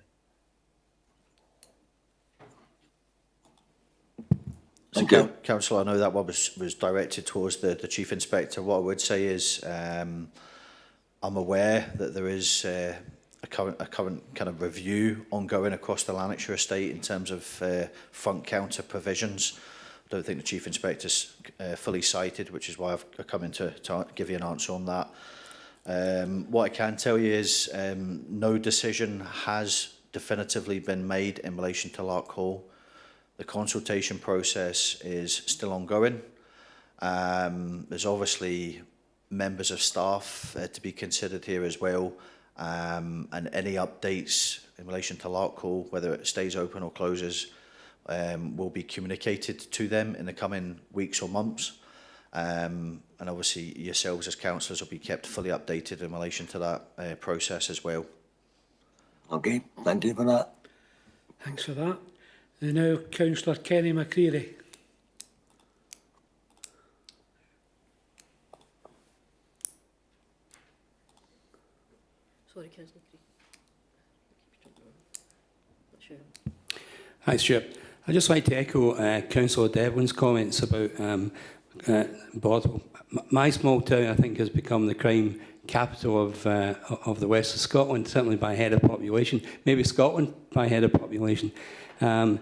Thank you. Councillor, I know that one was directed towards the Chief Inspector. What I would say is I'm aware that there is a current kind of review ongoing across the Lanarkshire estate in terms of front counter provisions. I don't think the Chief Inspector's fully cited, which is why I've come in to give you an answer on that. What I can tell you is no decision has definitively been made in relation to Larkhall. The consultation process is still ongoing. There's obviously members of staff to be considered here as well, and any updates in relation to Larkhall, whether it stays open or closes, will be communicated to them in the coming weeks or months. And obviously yourselves as councillors will be kept fully updated in relation to that process as well. Okay, thank you for that. Thanks for that. And now Councillor Kenny McCreary. Sorry, Councillor Not sure. Thanks, Chair. I'd just like to echo Councillor Devlin's comments about Bothwell. My small town, I think, has become the crime capital of the west of Scotland, certainly by head of population, maybe Scotland by head of population. And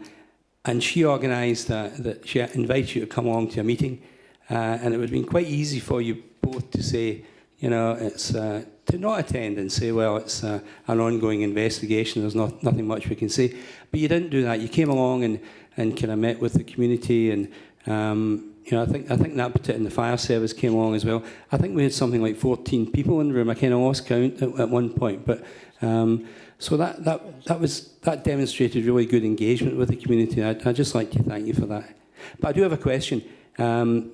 she organised that she invited you to come along to a meeting, and it would have been quite easy for you both to say, you know, it's to not attend and say, well, it's an ongoing investigation, there's nothing much we can say. But you didn't do that. You came along and kind of met with the community, and you know, I think that put it in. The fire service came along as well. I think we had something like 14 people in the room. I kind of lost count at one point, but so that demonstrated really good engagement with the community. I'd just like to thank you for that. But I do have a question. My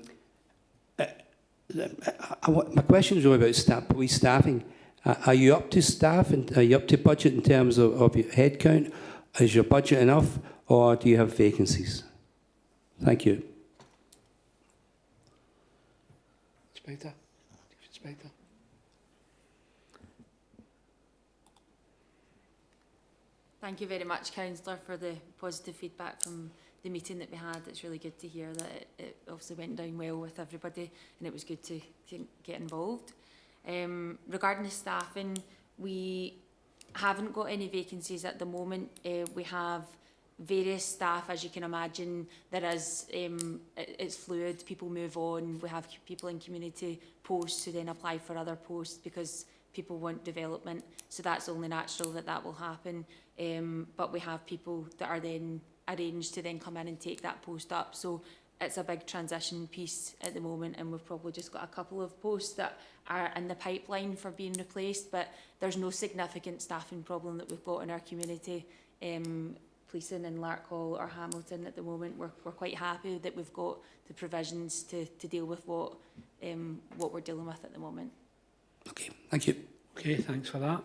question is really about police staffing. Are you up to staff and are you up to budget in terms of your head count? Is your budget enough, or do you have vacancies? Thank you. Inspector. Inspector. Thank you very much, Councillor, for the positive feedback from the meeting that we had. It's really good to hear that it obviously went down well with everybody, and it was good to get involved. Regarding the staffing, we haven't got any vacancies at the moment. We have various staff, as you can imagine. There is, it's fluid, people move on. We have people in community posts who then apply for other posts because people want development. So that's only natural that will happen. But we have people that are then arranged to then come in and take that post up. So it's a big transition piece at the moment, and we've probably just got a couple of posts that are in the pipeline for being replaced, but there's no significant staffing problem that we've got in our community. Policing in Larkhall or Hamilton at the moment, we're quite happy that we've got the provisions to deal with what we're dealing with at the moment. Okay, thank you. Okay, thanks for that.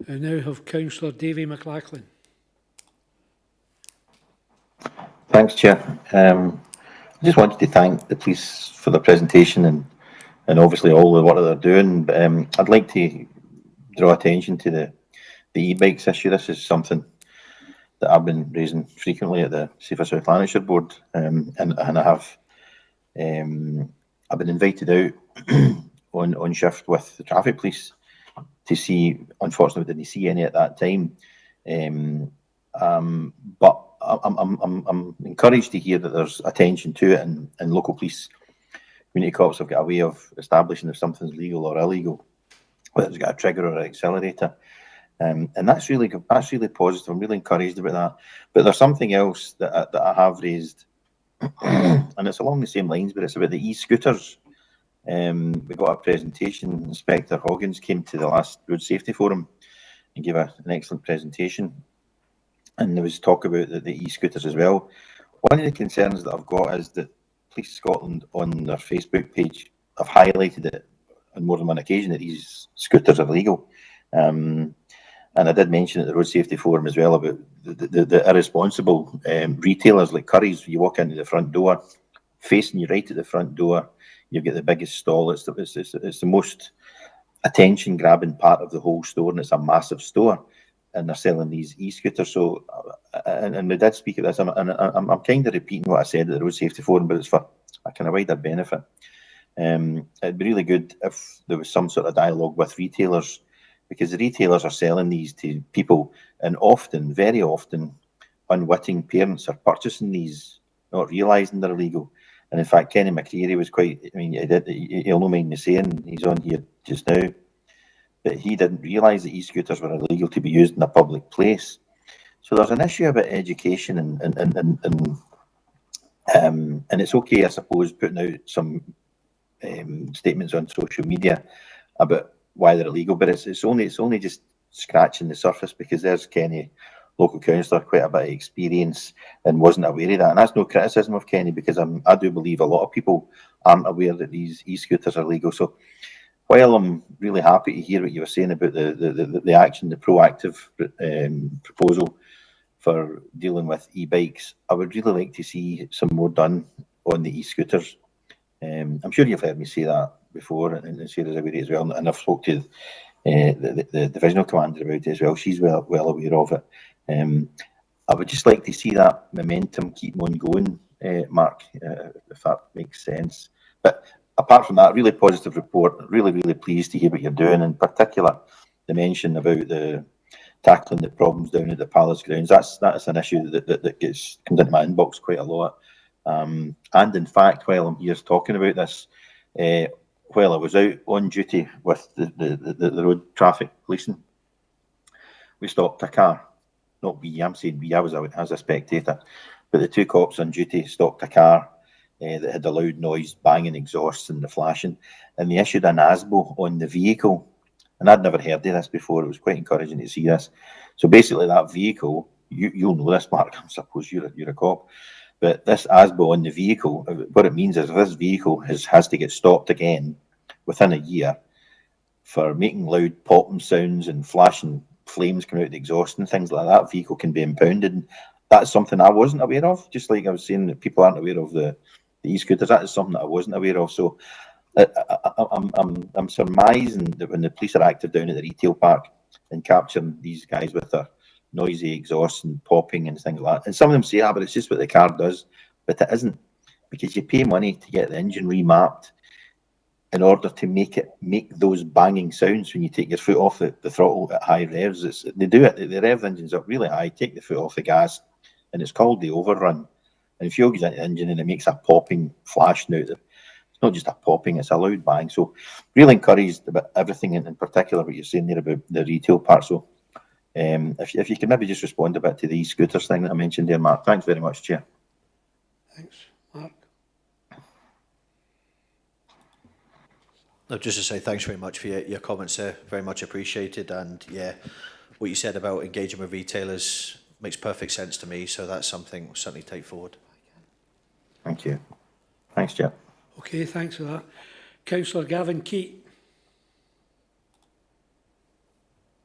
I now have Councillor Davy McLachlan. Thanks, Chair. I just wanted to thank the police for their presentation and obviously all the work that they're doing. But, I'd like to draw attention to the e-bikes issue. This is something that I've been raising frequently at the Safer South Lanarkshire board, and I have. I've been invited out on shift with the traffic police to see. Unfortunately, we didn't see any at that time, but I'm encouraged to hear that there's attention to it, and local police, community cops have got a way of establishing if something's legal or illegal, whether it's got a trigger or an accelerator. And that's really positive. I'm really encouraged about that. But there's something else that I have raised, and it's along the same lines, but it's about the e-scooters. We got a presentation. Inspector Hoggins came to the last Road Safety Forum and gave an excellent presentation. And there was talk about the e-scooters as well. One of the concerns that I've got is that Police Scotland on their Facebook page have highlighted it on more than one occasion that these scooters are legal. And I did mention at the Road Safety Forum as well about the irresponsible retailers like Curry's. You walk into the front door, facing you right at the front door, you've got the biggest stall. It's the most attention-grabbing part of the whole store, and it's a massive store. And they're selling these e-scooters. So, and we did speak of this, and I'm kind of repeating what I said at the Road Safety Forum, but it's for a kind of wider benefit. It'd be really good if there was some sort of dialogue with retailers, because the retailers are selling these to people, and often, very often, unwitting parents are purchasing these, not realising they're illegal. And in fact, Kenny McCreary was quite, I mean, he'll not mind me saying, he's on here just now, but he didn't realise that e-scooters were illegal to be used in a public place. So there's an issue about education, and it's okay, I suppose, putting out some statements on social media about why they're illegal, but it's only just scratching the surface, because there's Kenny, local councillor, quite a bit of experience, and wasn't aware of that. And that's no criticism of Kenny, because I do believe a lot of people aren't aware that these e-scooters are legal. So while I'm really happy to hear what you were saying about the action, the proactive proposal for dealing with e-bikes. I would really like to see some more done on the e-scooters. I'm sure you've heard me say that before, and Sarah's aware as well, and I've spoke to the divisional commander about it as well. She's well aware of it. I would just like to see that momentum keep on going, Mark, if that makes sense. But apart from that, really positive report. Really pleased to hear what you're doing. In particular, the mention about the tackling the problems down at the Palace grounds. That's an issue that comes into my inbox quite a lot. And in fact, while I'm here talking about this, while I was out on duty with the road traffic policing, we stopped a car. Not we, I'm saying we, I was a spectator, but the two cops on duty stopped a car that had a loud noise, banging exhausts and the flashing, and they issued an ASBO on the vehicle. And I'd never heard of this before. It was quite encouraging to see this. So basically that vehicle, you'll know this, Mark, I suppose you're a cop, but this ASBO on the vehicle, what it means is if this vehicle has to get stopped again within a year for making loud popping sounds and flashing flames coming out of the exhaust and things like that, vehicle can be impounded. And that's something I wasn't aware of. Just like I was saying that people aren't aware of the e-scooters, that is something that I wasn't aware of. So I'm surmising that when the police are active down at the retail park and capturing these guys with their noisy exhausts and popping and things like that, and some of them say, but it's just what the car does, but it isn't, because you pay money to get the engine remapped in order to make those banging sounds when you take your foot off the throttle at high revs. They do it, they rev the engines up really high, take the foot off the gas, and it's called the overrun. And fuel goes into the engine and it makes a popping flash now. It's not just a popping, it's a loud bang. So really encouraged about everything, in particular what you're saying there about the retail part. So if you could maybe just respond a bit to the scooters thing that I mentioned there, Mark. Thanks very much, Chair. Thanks, Mark. No, just to say thanks very much for your comments there. Very much appreciated. And yeah, what you said about engaging with retailers makes perfect sense to me. So that's something we'll certainly take forward. Thank you. Thanks, Chair. Okay, thanks for that. Councillor Gavin Keat.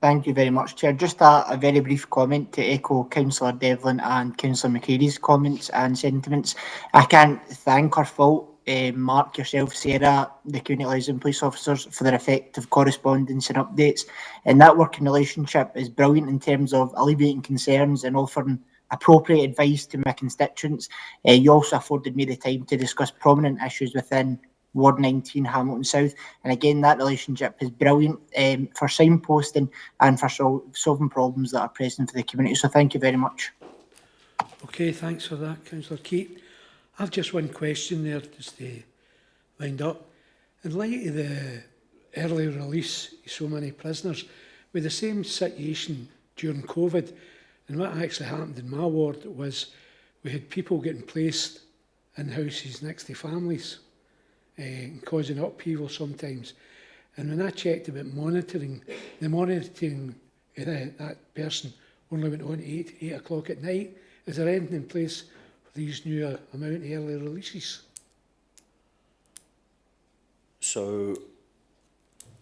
Thank you very much, Chair. Just a very brief comment to echo Councillor Devlin and Councillor McCready's comments and sentiments. I can't thank or fault Mark, yourself, Sarah, the community liaison police officers for their effective correspondence and updates. And that working relationship is brilliant in terms of alleviating concerns and offering appropriate advice to my constituents. You also afforded me the time to discuss prominent issues within Ward 19, Hamilton South. And again, that relationship is brilliant for signposting and for solving problems that are present for the community. So thank you very much. Okay, thanks for that, Councillor Keat. I've just one question there just to wind up. In light of the early release of so many prisoners, with the same situation during COVID, and what actually happened in my ward was we had people getting placed in houses next to families, causing upheaval sometimes. And when I checked about monitoring, the monitoring of that person only went on 8 o'clock at night. Is there anything in place for these new amount of early releases? So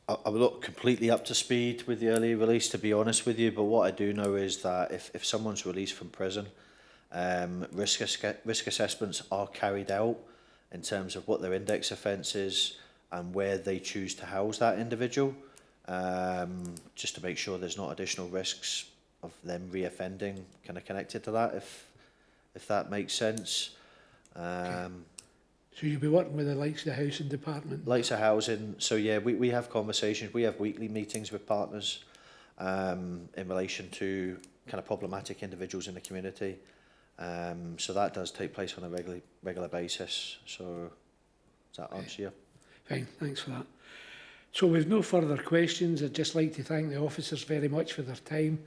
I'm not completely up to speed with the early release, to be honest with you, but what I do know is that if someone's released from prison, risk assessments are carried out in terms of what their index offence is and where they choose to house that individual, just to make sure there's not additional risks of them reoffending kind of connected to that, if that makes sense. Okay. So you'll be working with the likes of the housing department? Likes of housing. So yeah, we have conversations. We have weekly meetings with partners in relation to kind of problematic individuals in the community. So that does take place on a regular basis. So does that answer you? Fine, thanks for that. So with no further questions, I'd just like to thank the officers very much for their time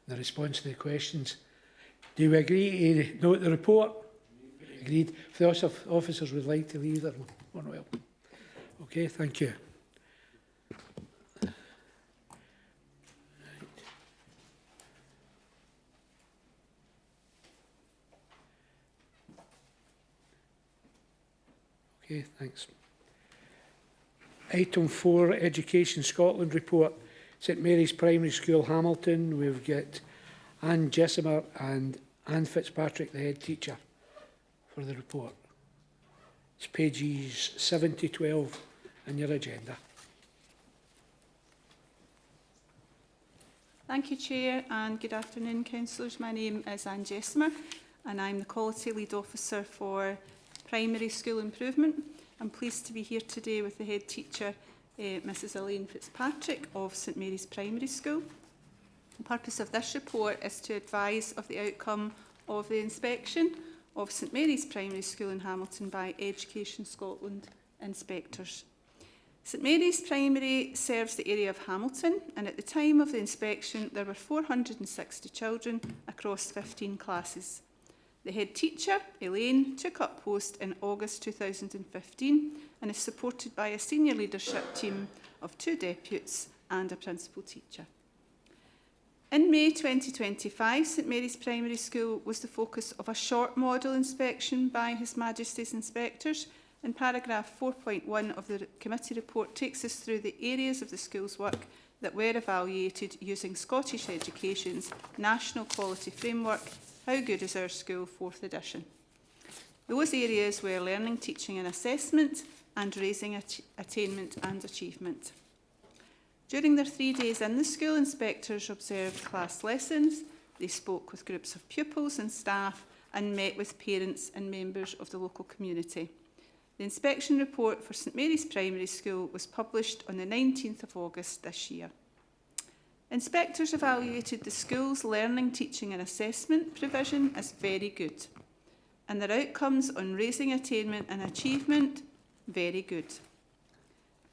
and the response to the questions. Do we agree to note the report? Agreed. If the officers would like to leave, they're more than welcome. Okay, thank you. Okay, thanks. Item 4, Education Scotland report. St Mary's Primary School, Hamilton. We've got Anne Jessimer and Anne Fitzpatrick, the head teacher, for the report. It's pages 7 to 12 in your agenda. Thank you, Chair, and good afternoon, councillors. My name is Anne Jessimer, and I'm the Quality Lead Officer for Primary School Improvement. I'm pleased to be here today with the head teacher, Mrs Elaine Fitzpatrick of St Mary's Primary School. The purpose of this report is to advise of the outcome of the inspection of St Mary's Primary School in Hamilton by Education Scotland inspectors. St Mary's Primary serves the area of Hamilton, and at the time of the inspection there were 460 children across 15 classes. The head teacher, Elaine, took up post in August 2015 and is supported by a senior leadership team of 2 deputies and a principal teacher. In May 2025, St Mary's Primary School was the focus of a short model inspection by His Majesty's inspectors, and paragraph 4.1 of the committee report takes us through the areas of the school's work that were evaluated using Scottish Education's National Quality Framework, How Good is Our School, 4th edition. Those areas were learning, teaching and assessment, and raising attainment and achievement. During their 3 days in the school, inspectors observed class lessons, they spoke with groups of pupils and staff, and met with parents and members of the local community. The inspection report for St Mary's Primary School was published on the 19th of August this year. Inspectors evaluated the school's learning, teaching and assessment provision as very good, and their outcomes on raising attainment and achievement, very good.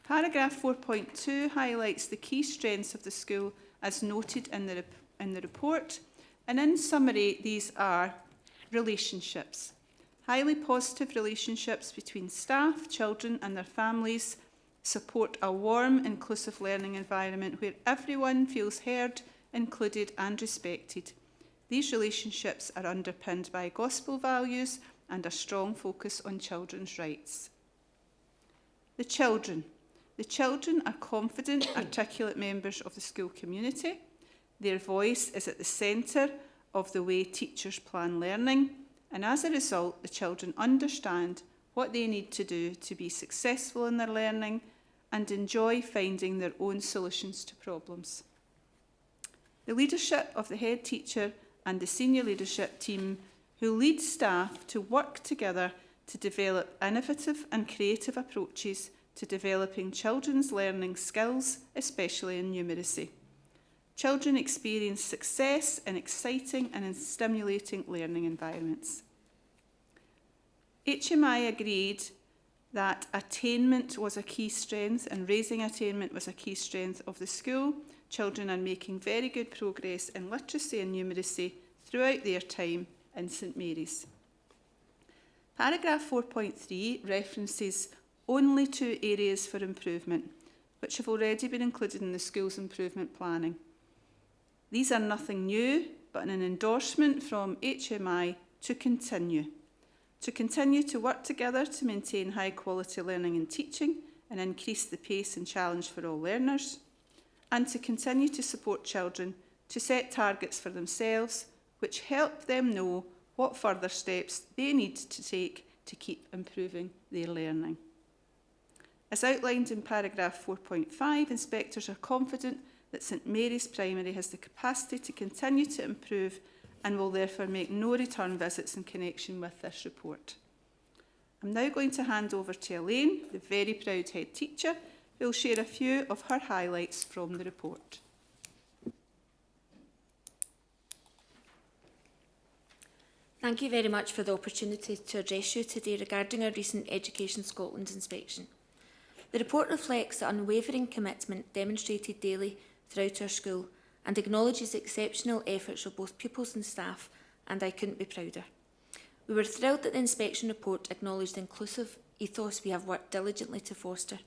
Paragraph 4.2 highlights the key strengths of the school as noted in the report, and in summary these are relationships. Highly positive relationships between staff, children and their families support a warm, inclusive learning environment where everyone feels heard, included and respected. These relationships are underpinned by gospel values and a strong focus on children's rights. The children. The children are confident, articulate members of the school community. Their voice is at the centre of the way teachers plan learning, and as a result, the children understand what they need to do to be successful in their learning and enjoy finding their own solutions to problems. The leadership of the head teacher and the senior leadership team who lead staff to work together to develop innovative and creative approaches to developing children's learning skills, especially in numeracy. Children experience success in exciting and in stimulating learning environments. HMI agreed that attainment was a key strength and raising attainment was a key strength of the school. Children are making very good progress in literacy and numeracy throughout their time in St Mary's. Paragraph 4.3 references only 2 areas for improvement, which have already been included in the school's improvement planning. These are nothing new, but an endorsement from HMI to continue to work together to maintain high quality learning and teaching and increase the pace and challenge for all learners, and to continue to support children to set targets for themselves, which help them know what further steps they need to take to keep improving their learning. As outlined in paragraph 4.5, inspectors are confident that St Mary's Primary has the capacity to continue to improve and will therefore make no return visits in connection with this report. I'm now going to hand over to Elaine, the very proud head teacher, who will share a few of her highlights from the report. Thank you very much for the opportunity to address you today regarding our recent Education Scotland inspection. The report reflects the unwavering commitment demonstrated daily throughout our school and acknowledges the exceptional efforts of both pupils and staff, and I couldn't be prouder. We were thrilled that the inspection report acknowledged the inclusive ethos we have worked diligently to foster.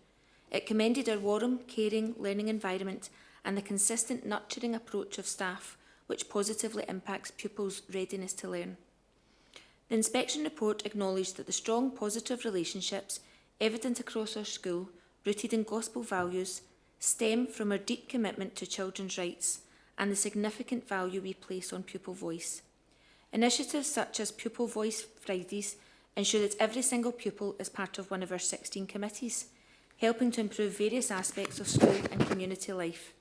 It commended our warm, caring learning environment and the consistent nurturing approach of staff, which positively impacts pupils' readiness to learn. The inspection report acknowledged that the strong positive relationships evident across our school, rooted in gospel values, stem from our deep commitment to children's rights and the significant value we place on pupil voice. Initiatives such as Pupil Voice Fridays ensure that every single pupil is part of one of our 16 committees, helping to improve various aspects of school and community life.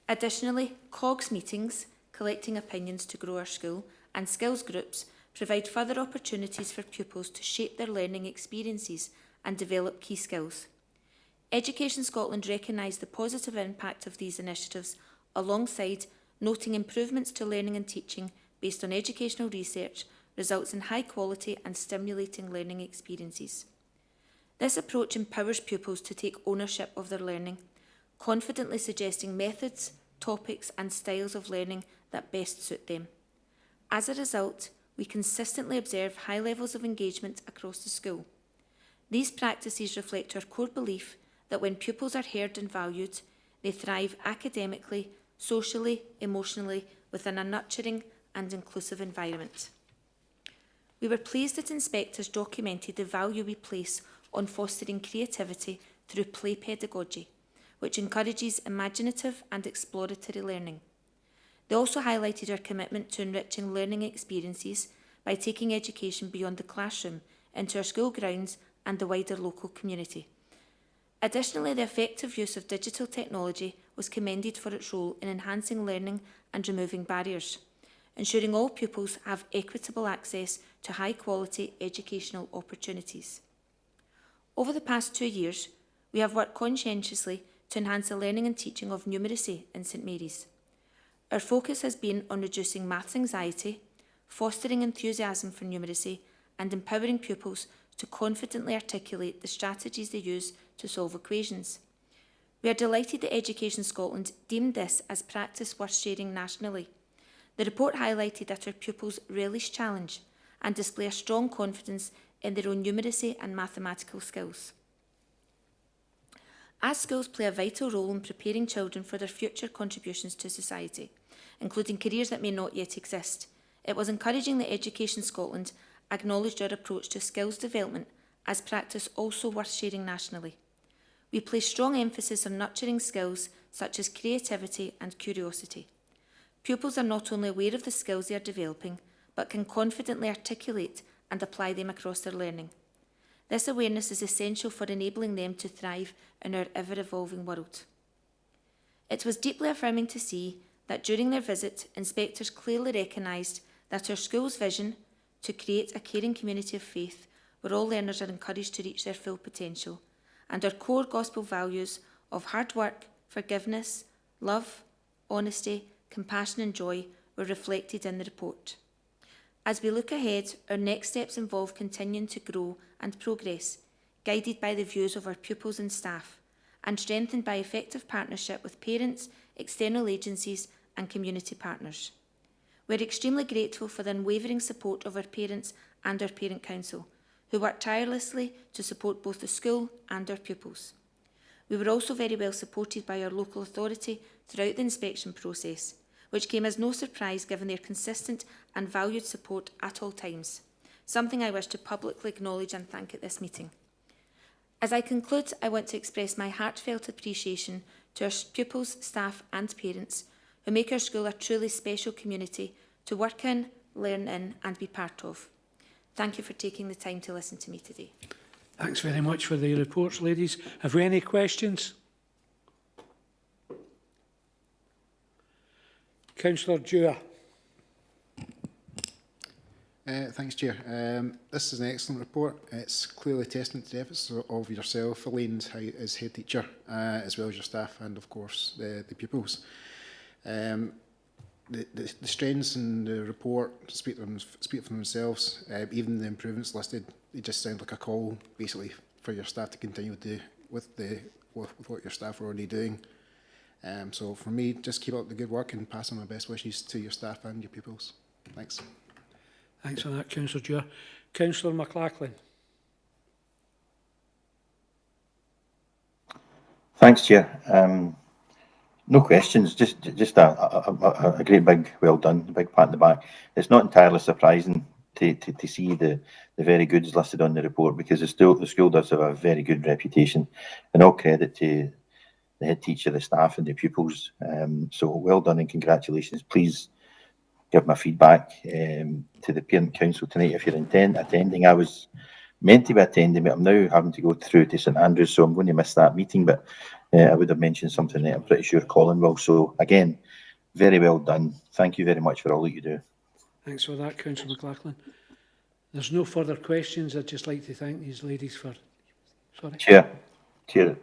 Additionally, COGS meetings, collecting opinions to grow our school, and skills groups provide further opportunities for pupils to shape their learning experiences and develop key skills. Education Scotland recognise the positive impact of these initiatives, alongside noting improvements to learning and teaching based on educational research results in high quality and stimulating learning experiences. This approach empowers pupils to take ownership of their learning, confidently suggesting methods, topics and styles of learning that best suit them. As a result, we consistently observe high levels of engagement across the school. These practices reflect our core belief that when pupils are heard and valued, they thrive academically, socially, emotionally, within a nurturing and inclusive environment. We were pleased that inspectors documented the value we place on fostering creativity through play pedagogy, which encourages imaginative and exploratory learning. They also highlighted our commitment to enriching learning experiences by taking education beyond the classroom into our school grounds and the wider local community. Additionally, the effective use of digital technology was commended for its role in enhancing learning and removing barriers, ensuring all pupils have equitable access to high-quality educational opportunities. Over the past 2 years, we have worked conscientiously to enhance the learning and teaching of numeracy in St Mary's. Our focus has been on reducing maths anxiety, fostering enthusiasm for numeracy, and empowering pupils to confidently articulate the strategies they use to solve equations. We are delighted that Education Scotland deemed this as practice worth sharing nationally. The report highlighted that our pupils relish challenge and display a strong confidence in their own numeracy and mathematical skills. As schools play a vital role in preparing children for their future contributions to society, including careers that may not yet exist, it was encouraging that Education Scotland acknowledged our approach to skills development as practice also worth sharing nationally. We place strong emphasis on nurturing skills such as creativity and curiosity. Pupils are not only aware of the skills they are developing, but can confidently articulate and apply them across their learning. This awareness is essential for enabling them to thrive in our ever-evolving world. It was deeply affirming to see that during their visit, inspectors clearly recognised that our school's vision to create a caring community of faith where all learners are encouraged to reach their full potential, and our core gospel values of hard work, forgiveness, love, honesty, compassion and joy were reflected in the report. As we look ahead, our next steps involve continuing to grow and progress, guided by the views of our pupils and staff, and strengthened by effective partnership with parents, external agencies and community partners. We are extremely grateful for the unwavering support of our parents and our Parent Council, who work tirelessly to support both the school and our pupils. We were also very well supported by our local authority throughout the inspection process, which came as no surprise given their consistent and valued support at all times, something I wish to publicly acknowledge and thank at this meeting. As I conclude, I want to express my heartfelt appreciation to our pupils, staff and parents who make our school a truly special community to work in, learn in and be part of. Thank you for taking the time to listen to me today. Thanks very much for the reports, ladies. Have we any questions? Councillor Dewar. Thanks, Chair. This is an excellent report. It's clearly testament to the efforts of yourself, Elaine, as head teacher, as well as your staff and, of course, the pupils. The strengths in the report speak for themselves. Even the improvements listed, they just sound like a call, basically, for your staff to continue to with what your staff are already doing. So for me, just keep up the good work and pass on my best wishes to your staff and your pupils. Thanks. Thanks for that, Councillor Dewar. Councillor McLachlan. Thanks, Chair. No questions, just a great big well done, a big pat on the back. It's not entirely surprising to see the very goods listed on the report, because the school does have a very good reputation, and all credit to the head teacher, the staff and the pupils. So well done and congratulations. Please give my feedback to the Parent Council tonight if you're attending. I was meant to be attending, but I'm now having to go through to St Andrews, so I'm going to miss that meeting, but I would have mentioned something that I'm pretty sure Colin will. So again, very well done. Thank you very much for all that you do. Thanks for that, Councillor McLachlan. There's no further questions. I'd just like to thank these ladies for... Sorry. Chair,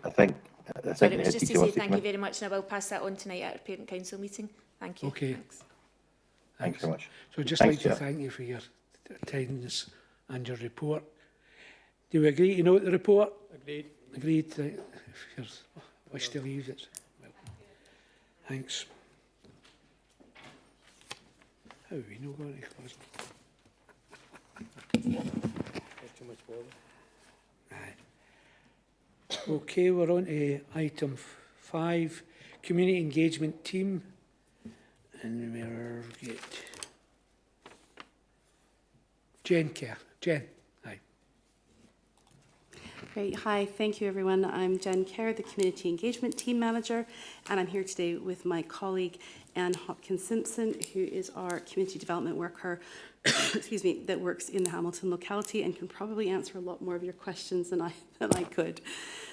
I think Sorry, it the was head just to teacher say wants to thank come you in. very much, and I will pass that on tonight at our Parent Council meeting. Thank you. Okay. Thanks. Thanks so much. So I'd just Thanks, like to Chair. thank you for your attendance and your report. Do we agree to note the report? Agreed. Agreed. If you wish to leave it. Well, thanks. How we know what it was? Too much bother. Okay, we're on to item 5, community engagement team. And we'll get Jen Kerr. Jen, hi. Great. Hi, thank you everyone. I'm Jen Kerr, the Community Engagement Team Manager, and I'm here today with my colleague Anne Hopkins-Simpson, who is our community development worker, excuse me, that works in the Hamilton locality and can probably answer a lot more of your questions than I could.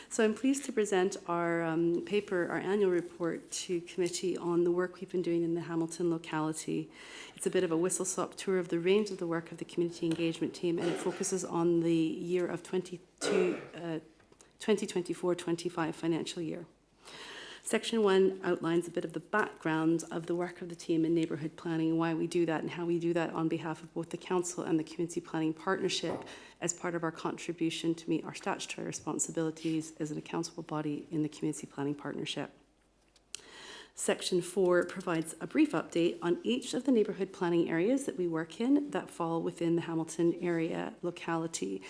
So I'm pleased to present our paper, our annual report to committee on the work we've been doing in the Hamilton locality. It's a bit of a whistle-stop tour of the range of the work of the community engagement team, and it focuses on the year of 2024-25 financial year. Section 1 outlines a bit of the background of the work of the team in neighbourhood planning and why we do that and how we do that on behalf of both the Council and the Community Planning Partnership as part of our contribution to meet our statutory responsibilities as an accountable body in the Community Planning Partnership. Section 4 provides a brief update on each of the neighbourhood planning areas that we work in that fall within the Hamilton area locality.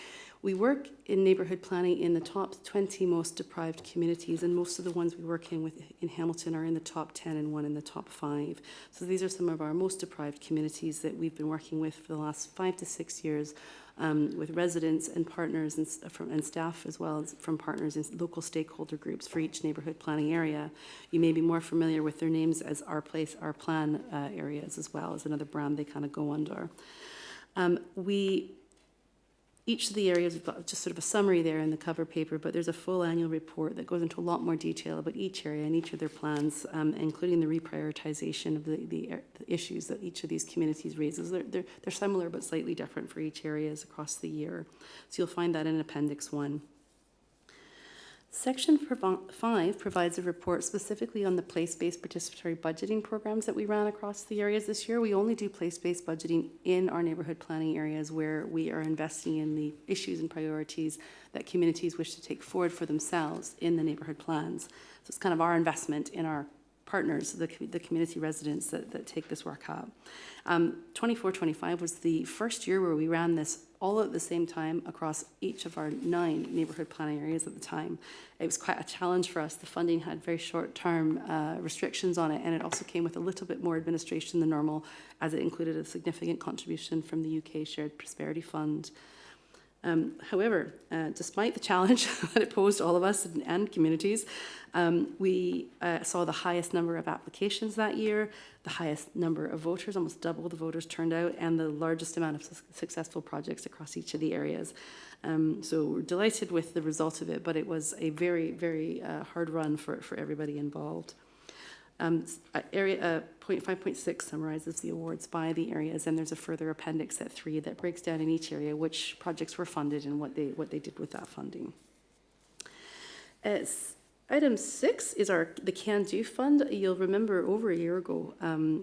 We work in neighbourhood planning in the top 20 most deprived communities, and most of the ones we work in Hamilton are in the top 10 and one in the top 5. So these are some of our most deprived communities that we've been working with for the last 5 to 6 years, with residents and partners and staff, as well as from partners and local stakeholder groups for each neighbourhood planning area. You may be more familiar with their names as Our Place, Our Plan areas, as well as another brand they kind of go under. Each of the areas, we've got just sort of a summary there in the cover paper, but there's a full annual report that goes into a lot more detail about each area and each of their plans, including the reprioritization of the issues that each of these communities raises. They're similar but slightly different for each areas across the year. So you'll find that in Appendix 1. Section 5 provides a report specifically on the place-based participatory budgeting programs that we ran across the areas this year. We only do place-based budgeting in our neighbourhood planning areas where we are investing in the issues and priorities that communities wish to take forward for themselves in the neighbourhood plans. So it's kind of our investment in our partners, the community residents that take this work up. 24-25 was the first year where we ran this all at the same time across each of our 9 neighbourhood planning areas at the time. It was quite a challenge for us. The funding had very short-term restrictions on it, and it also came with a little bit more administration than normal, as it included a significant contribution from the UK Shared Prosperity Fund. However, despite the challenge that it posed to all of us and communities, we saw the highest number of applications that year, the highest number of voters, almost double the voters turned out, and the largest amount of successful projects across each of the areas. So we're delighted with the result of it, but it was a very, very hard run for everybody involved. Area 5.6 summarizes the awards by the areas, and there's a further appendix at 3 that breaks down in each area which projects were funded and what they did with that funding. Item 6 is the Can Do Fund. You'll remember over a year ago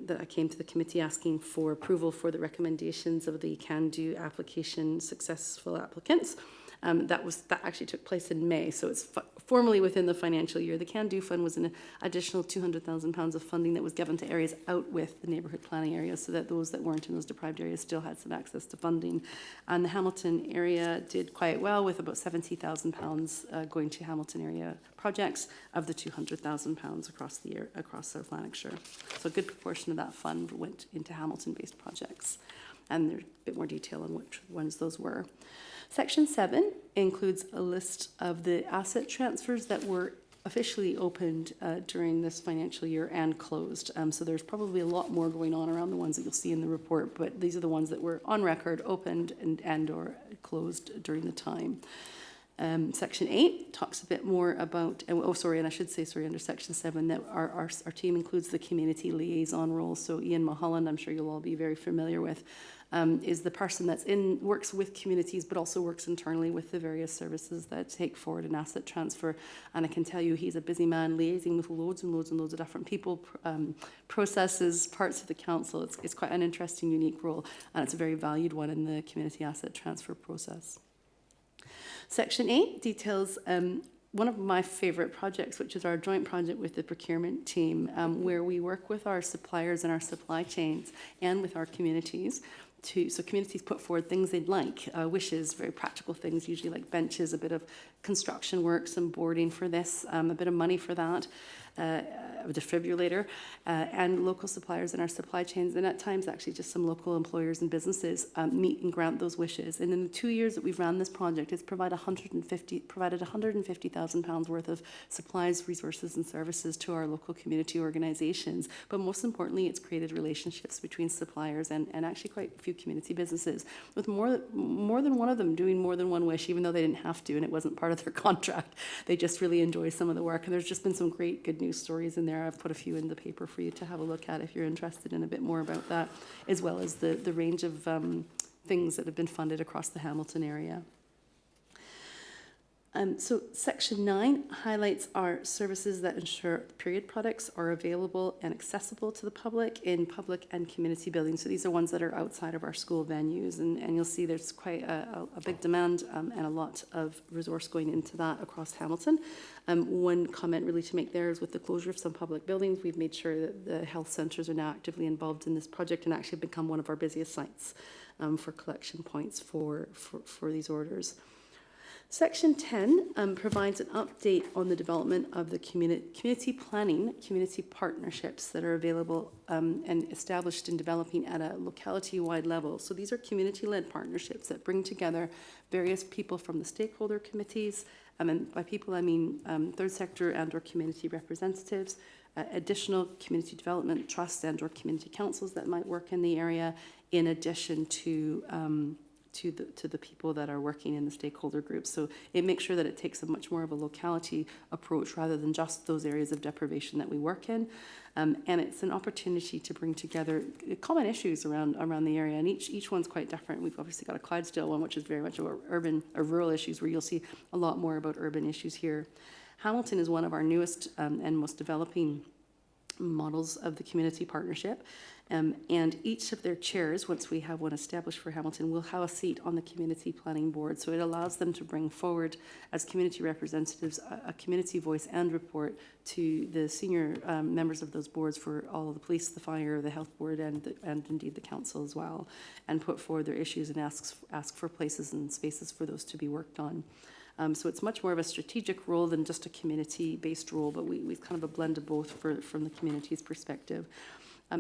that I came to the committee asking for approval for the recommendations of the Can Do application successful applicants. That actually took place in May, so it's formally within the financial year. The Can Do Fund was an additional £200,000 of funding that was given to areas out with the neighbourhood planning areas, so that those that weren't in those deprived areas still had some access to funding. And the Hamilton area did quite well, with about £70,000 going to Hamilton area projects of the £200,000 across South Lanarkshire. So a good proportion of that fund went into Hamilton-based projects, and there's a bit more detail on which ones those were. Section 7 includes a list of the asset transfers that were officially opened during this financial year and closed. So there's probably a lot more going on around the ones that you'll see in the report, but these are the ones that were on record, opened and or closed during the time. Section 8 talks a bit more about, and I should say, under Section 7, that our team includes the community liaison role. So Ian Mulholland, I'm sure you'll all be very familiar with, is the person that's works with communities, but also works internally with the various services that take forward an asset transfer. And I can tell you, he's a busy man liaising with loads and loads and loads of different people, processes, parts of the council. It's quite an interesting, unique role, and it's a very valued one in the community asset transfer process. Section 8 details one of my favourite projects, which is our joint project with the procurement team, where we work with our suppliers and our supply chains and with our communities. So communities put forward things they'd like, wishes, very practical things, usually like benches, a bit of construction work, some boarding for this, a bit of money for that, a defibrillator, and local suppliers in our supply chains, and at times actually just some local employers and businesses meet and grant those wishes. And in the 2 years that we've ran this project, it's provided £150,000 worth of supplies, resources and services to our local community organisations. But most importantly, it's created relationships between suppliers and actually quite a few community businesses, with more than one of them doing more than one wish, even though they didn't have to and it wasn't part of their contract. They just really enjoy some of the work, and there's just been some great good news stories in there. I've put a few in the paper for you to have a look at if you're interested in a bit more about that, as well as the range of things that have been funded across the Hamilton area. So Section 9 highlights our services that ensure period products are available and accessible to the public in public and community buildings. So these are ones that are outside of our school venues, and you'll see there's quite a big demand and a lot of resource going into that across Hamilton. One comment really to make there is with the closure of some public buildings, we've made sure that the health centres are now actively involved in this project and actually become one of our busiest sites for collection points for these orders. Section 10 provides an update on the development of the community planning, community partnerships that are available and established and developing at a locality-wide level. So these are community-led partnerships that bring together various people from the stakeholder committees, and by people I mean third sector and or community representatives, additional community development trusts and or community councils that might work in the area, in addition to the people that are working in the stakeholder groups. So it makes sure that it takes a much more of a locality approach rather than just those areas of deprivation that we work in. And it's an opportunity to bring together common issues around the area, and each one's quite different. We've obviously got a Clydesdale one, which is very much about urban or rural issues, where you'll see a lot more about urban issues here. Hamilton is one of our newest and most developing models of the community partnership. And each of their chairs, once we have one established for Hamilton, will have a seat on the community planning board. So it allows them to bring forward, as community representatives, a community voice and report to the senior members of those boards for all of the police, the fire, the health board, and indeed the council as well, and put forward their issues and ask for places and spaces for those to be worked on. So it's much more of a strategic role than just a community-based role, but we've kind of a blend of both from the community's perspective.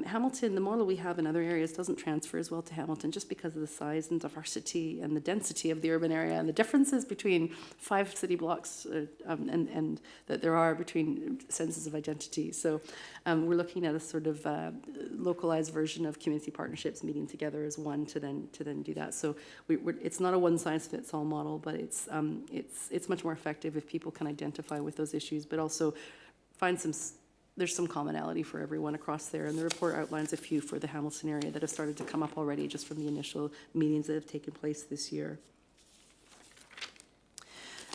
Hamilton, the model we have in other areas doesn't transfer as well to Hamilton just because of the size and diversity and the density of the urban area and the differences between 5 city blocks and that there are between senses of identity. So we're looking at a sort of localized version of community partnerships meeting together as one to then do that. So it's not a one-size-fits-all model, but it's much more effective if people can identify with those issues, but also find there's some commonality for everyone across there, and the report outlines a few for the Hamilton area that have started to come up already just from the initial meetings that have taken place this year.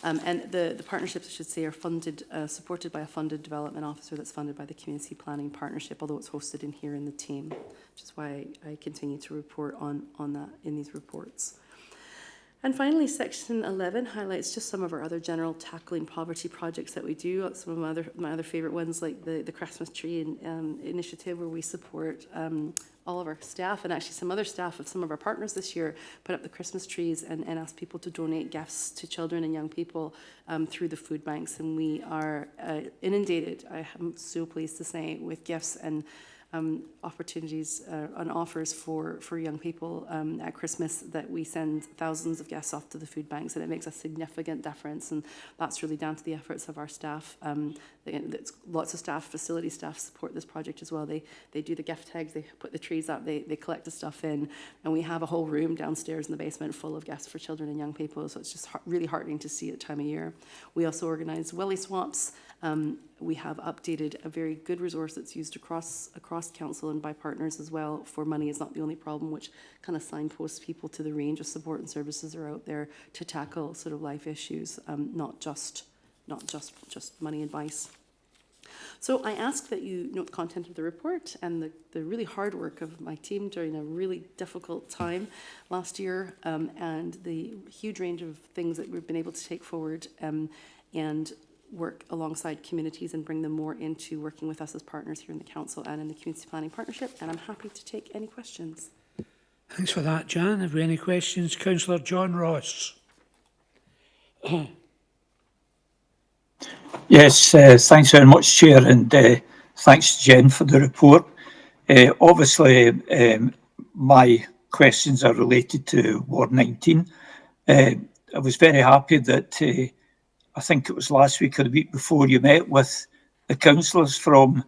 And the partnerships, I should say, are funded, supported by a funded development officer that's funded by the Community Planning Partnership, although it's hosted in here in the team, which is why I continue to report on that in these reports. And finally, Section 11 highlights just some of our other general tackling poverty projects that we do. Some of my other favourite ones, like the Christmas Tree initiative, where we support all of our staff, and actually some other staff of some of our partners this year put up the Christmas trees and asked people to donate gifts to children and young people through the food banks. And we are inundated, I am so pleased to say, with gifts and opportunities and offers for young people at Christmas, that we send thousands of guests off to the food banks, and it makes a significant difference, and that's really down to the efforts of our staff. Lots of staff, facility staff, support this project as well. They do the gift tags, they put the trees up, they collect the stuff in, and we have a whole room downstairs in the basement full of gifts for children and young people, so it's just really heartening to see at time of year. We also organise willy swaps. We have updated a very good resource that's used across council and by partners as well for Money Is Not the Only Problem, which kind of signposts people to the range of support and services that are out there to tackle sort of life issues, not just money advice. So I ask that you note the content of the report and the really hard work of my team during a really difficult time last year, and the huge range of things that we've been able to take forward and work alongside communities and bring them more into working with us as partners here in the council and in the community planning partnership. And I'm happy to take any questions. Thanks for that, Jan. Have we any questions? Councillor John Ross. Yes, thanks very much, Chair, and thanks, Jen, for the report. Obviously, my questions are related to Ward 19. I was very happy that I think it was last week or the week before you met with the councillors from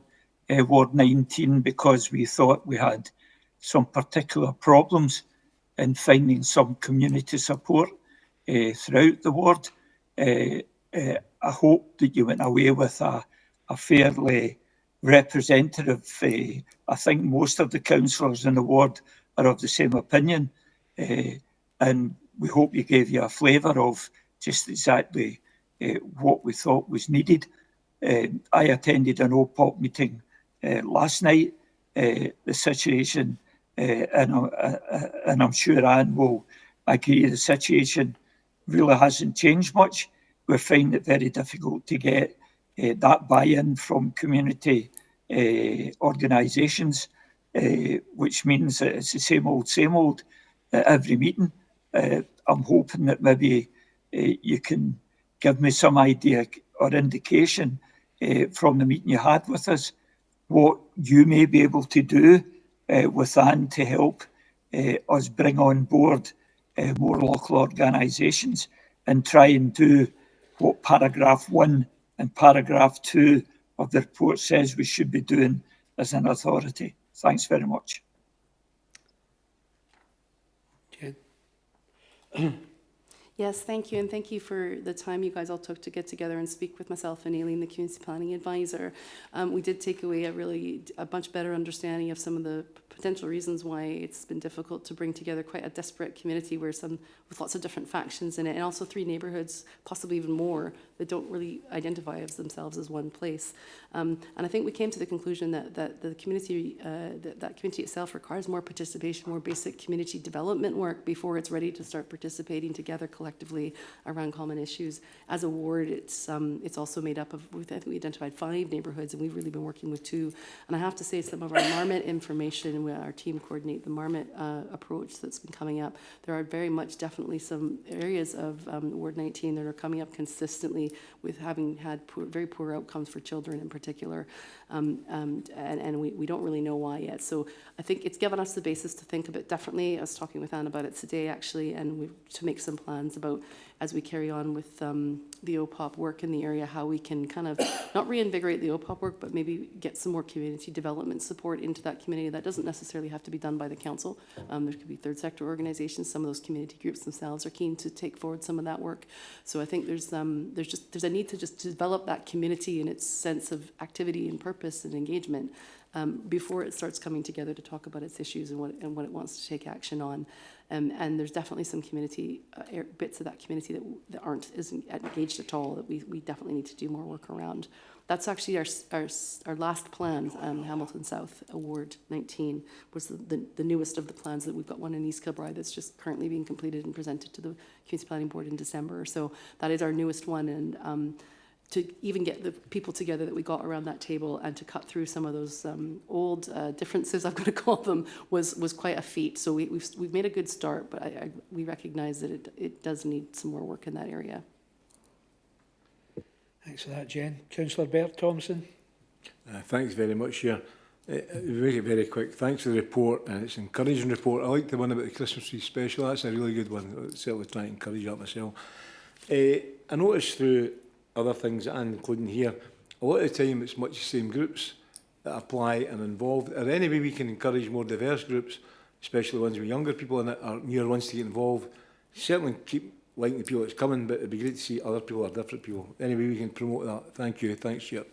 Ward 19, because we thought we had some particular problems in finding some community support throughout the ward. I hope that you went away with a fairly representative. I think most of the councillors in the ward are of the same opinion, and we hope you gave you a flavour of just exactly what we thought was needed. I attended an OPOP meeting last night. The situation, and I'm sure Anne will agree, the situation really hasn't changed much. We find it very difficult to get that buy-in from community organisations, which means that it's the same old at every meeting. I'm hoping that maybe you can give me some idea or indication from the meeting you had with us, what you may be able to do with Anne to help us bring on board more local organisations and try and do what paragraph 1 and paragraph 2 of the report says we should be doing as an authority. Thanks very much. Jen. Yes, thank you, and thank you for the time you guys all took to get together and speak with myself and Aileen, the Community Planning Advisor. We did take away a much better understanding of some of the potential reasons why it's been difficult to bring together quite a disparate community with lots of different factions in it, and also 3 neighbourhoods, possibly even more, that don't really identify as themselves as one place. And I think we came to the conclusion that the community, that community itself requires more participation, more basic community development work before it's ready to start participating together collectively around common issues. As a ward, it's also made up of, I think we identified 5 neighbourhoods, and we've really been working with 2. And I have to say, some of our Marmot information, our team coordinate the Marmot approach that's been coming up. There are very much definitely some areas of Ward 19 that are coming up consistently with having had very poor outcomes for children in particular, and we don't really know why yet. So I think it's given us the basis to think a bit differently. I was talking with Anne about it today, actually, and to make some plans about, as we carry on with the OPOP work in the area, how we can kind of not reinvigorate the OPOP work, but maybe get some more community development support into that community. That doesn't necessarily have to be done by the council. There could be third sector organisations. Some of those community groups themselves are keen to take forward some of that work. So I think there's a need to just develop that community and its sense of activity and purpose and engagement before it starts coming together to talk about its issues and what it wants to take action on. And there's definitely some community bits of that community that aren't as engaged at all, that we definitely need to do more work around. That's actually our last plan, Hamilton South Ward 19, was the newest of the plans. That we've got one in East Kilbride that's just currently being completed and presented to the Community Planning Board in December. So that is our newest one, and to even get the people together that we got around that table and to cut through some of those old differences, I'm going to call them, was quite a feat. So we've made a good start, but we recognise that it does need some more work in that area. Thanks for that, Jen. Councillor Bert Thompson. Thanks very much, Chair. Make it very quick. Thanks for the report, and it's an encouraging report. I like the one about the Christmas tree special. That's a really good one. I'll certainly try and encourage that myself. I noticed through other things, and including here, a lot of the time it's much the same groups that apply and involved. Are there any way we can encourage more diverse groups, especially ones with younger people in it, or newer ones to get involved? Certainly keep liking the people that's coming, but it'd be great to see other people or different people. Any way we can promote that? Thank you. Thanks, Chair.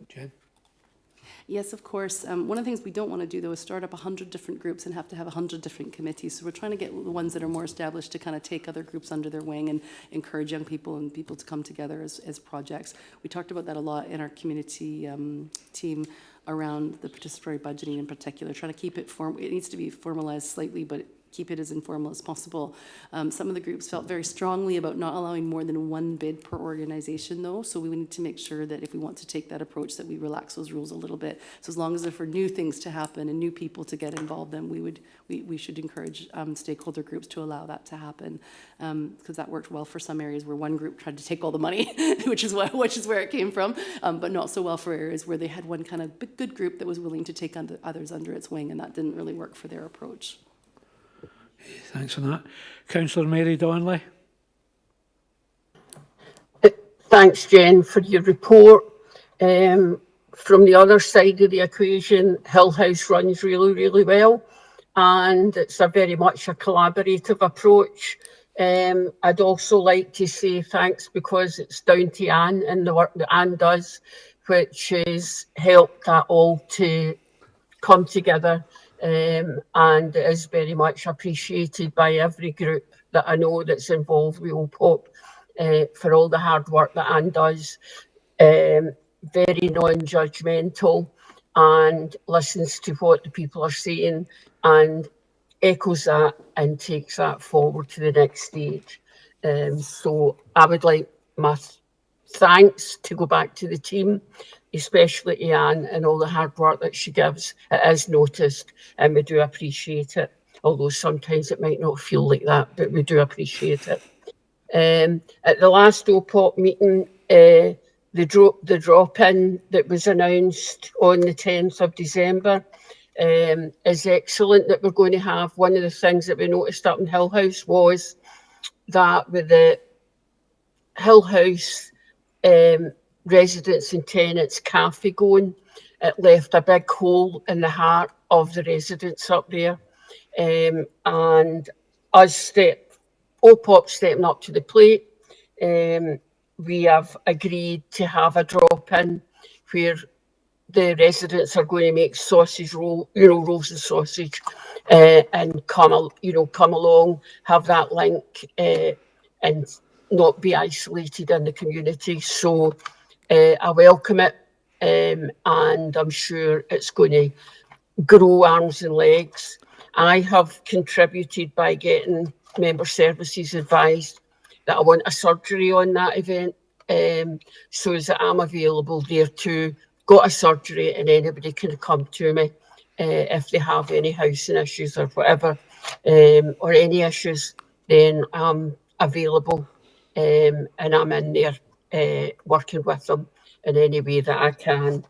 Jen? Yes, of course. One of the things we don't want to do, though, is start up 100 different groups and have to have 100 different committees. So we're trying to get the ones that are more established to kind of take other groups under their wing and encourage young people and people to come together as projects. We talked about that a lot in our community team around the participatory budgeting in particular, trying to keep it it needs to be formalized slightly, but keep it as informal as possible. Some of the groups felt very strongly about not allowing more than one bid per organisation, though, so we need to make sure that if we want to take that approach that we relax those rules a little bit. So as long as they're for new things to happen and new people to get involved, then we should encourage stakeholder groups to allow that to happen, because that worked well for some areas where one group tried to take all the money, which is where it came from, but not so well for areas where they had one kind of good group that was willing to take others under its wing, and that didn't really work for their approach. Thanks for that. Councillor Mary Donnelly. Thanks, Jen, for your report. From the other side of the equation, Hill House runs really, really well, and it's a very much a collaborative approach. I'd also like to say thanks, because it's down to Anne and the work that Anne does, which has helped that all to come together. And it is very much appreciated by every group that I know that's involved with OPOP for all the hard work that Anne does. Very non-judgmental and listens to what the people are saying and echoes that and takes that forward to the next stage. So I would like my thanks to go back to the team, especially to Anne and all the hard work that she gives. It is noticed and we do appreciate it, although sometimes it might not feel like that, but we do appreciate it. At the last OPOP meeting, the drop-in that was announced on the 10th of December is excellent that we're going to have. One of the things that we noticed up in Hill House was that with the Hill House residents and tenants cafe going, it left a big hole in the heart of the residents up there. And us OPOP stepping up to the plate, we have agreed to have a drop-in where the residents are going to make sausage roll, rolls of sausage, and come along, have that link, and not be isolated in the community. So I welcome it, and I'm sure it's going to grow arms and legs. I have contributed by getting member services advised that I want a surgery on that event, so that I'm available there too. Got a surgery and anybody can come to me if they have any housing issues or whatever, or any issues, then I'm available, and I'm in there working with them in any way that I can.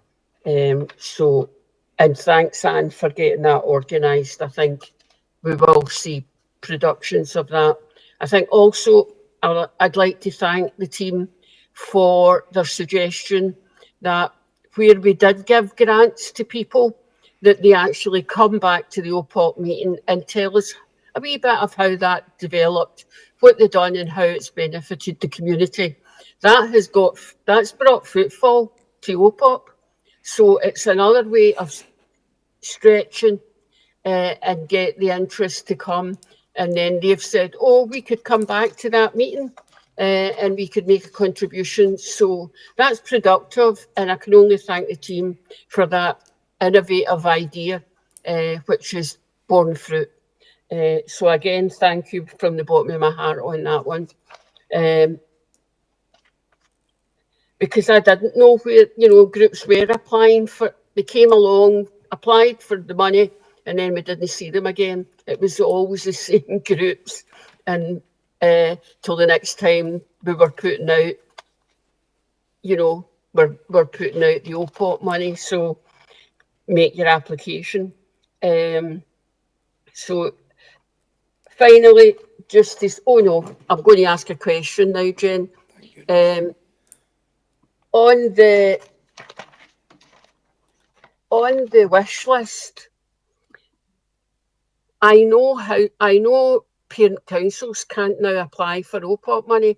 And thanks, Anne, for getting that organised. I think we will see productions of that. I think also I'd like to thank the team for their suggestion that where we did give grants to people, that they actually come back to the OPOP meeting and tell us a wee bit of how that developed, what they've done and how it's benefited the community. That's brought footfall to OPOP. So it's another way of stretching and get the interest to come. And then they've said, oh, we could come back to that meeting and we could make a contribution. So that's productive. And I can only thank the team for that innovative idea, which has borne fruit. So again, thank you from the bottom of my heart on that one. Because I didn't know where, groups were applying for, they came along, applied for the money, and then we didn't see them again. It was always the same groups, and till the next time we were putting out, we're putting out the OPOP money. So make your application. So finally, just this, oh no, I'm going to ask a question now, Jen. On the wish list, I know parent councils can't now apply for OPOP money,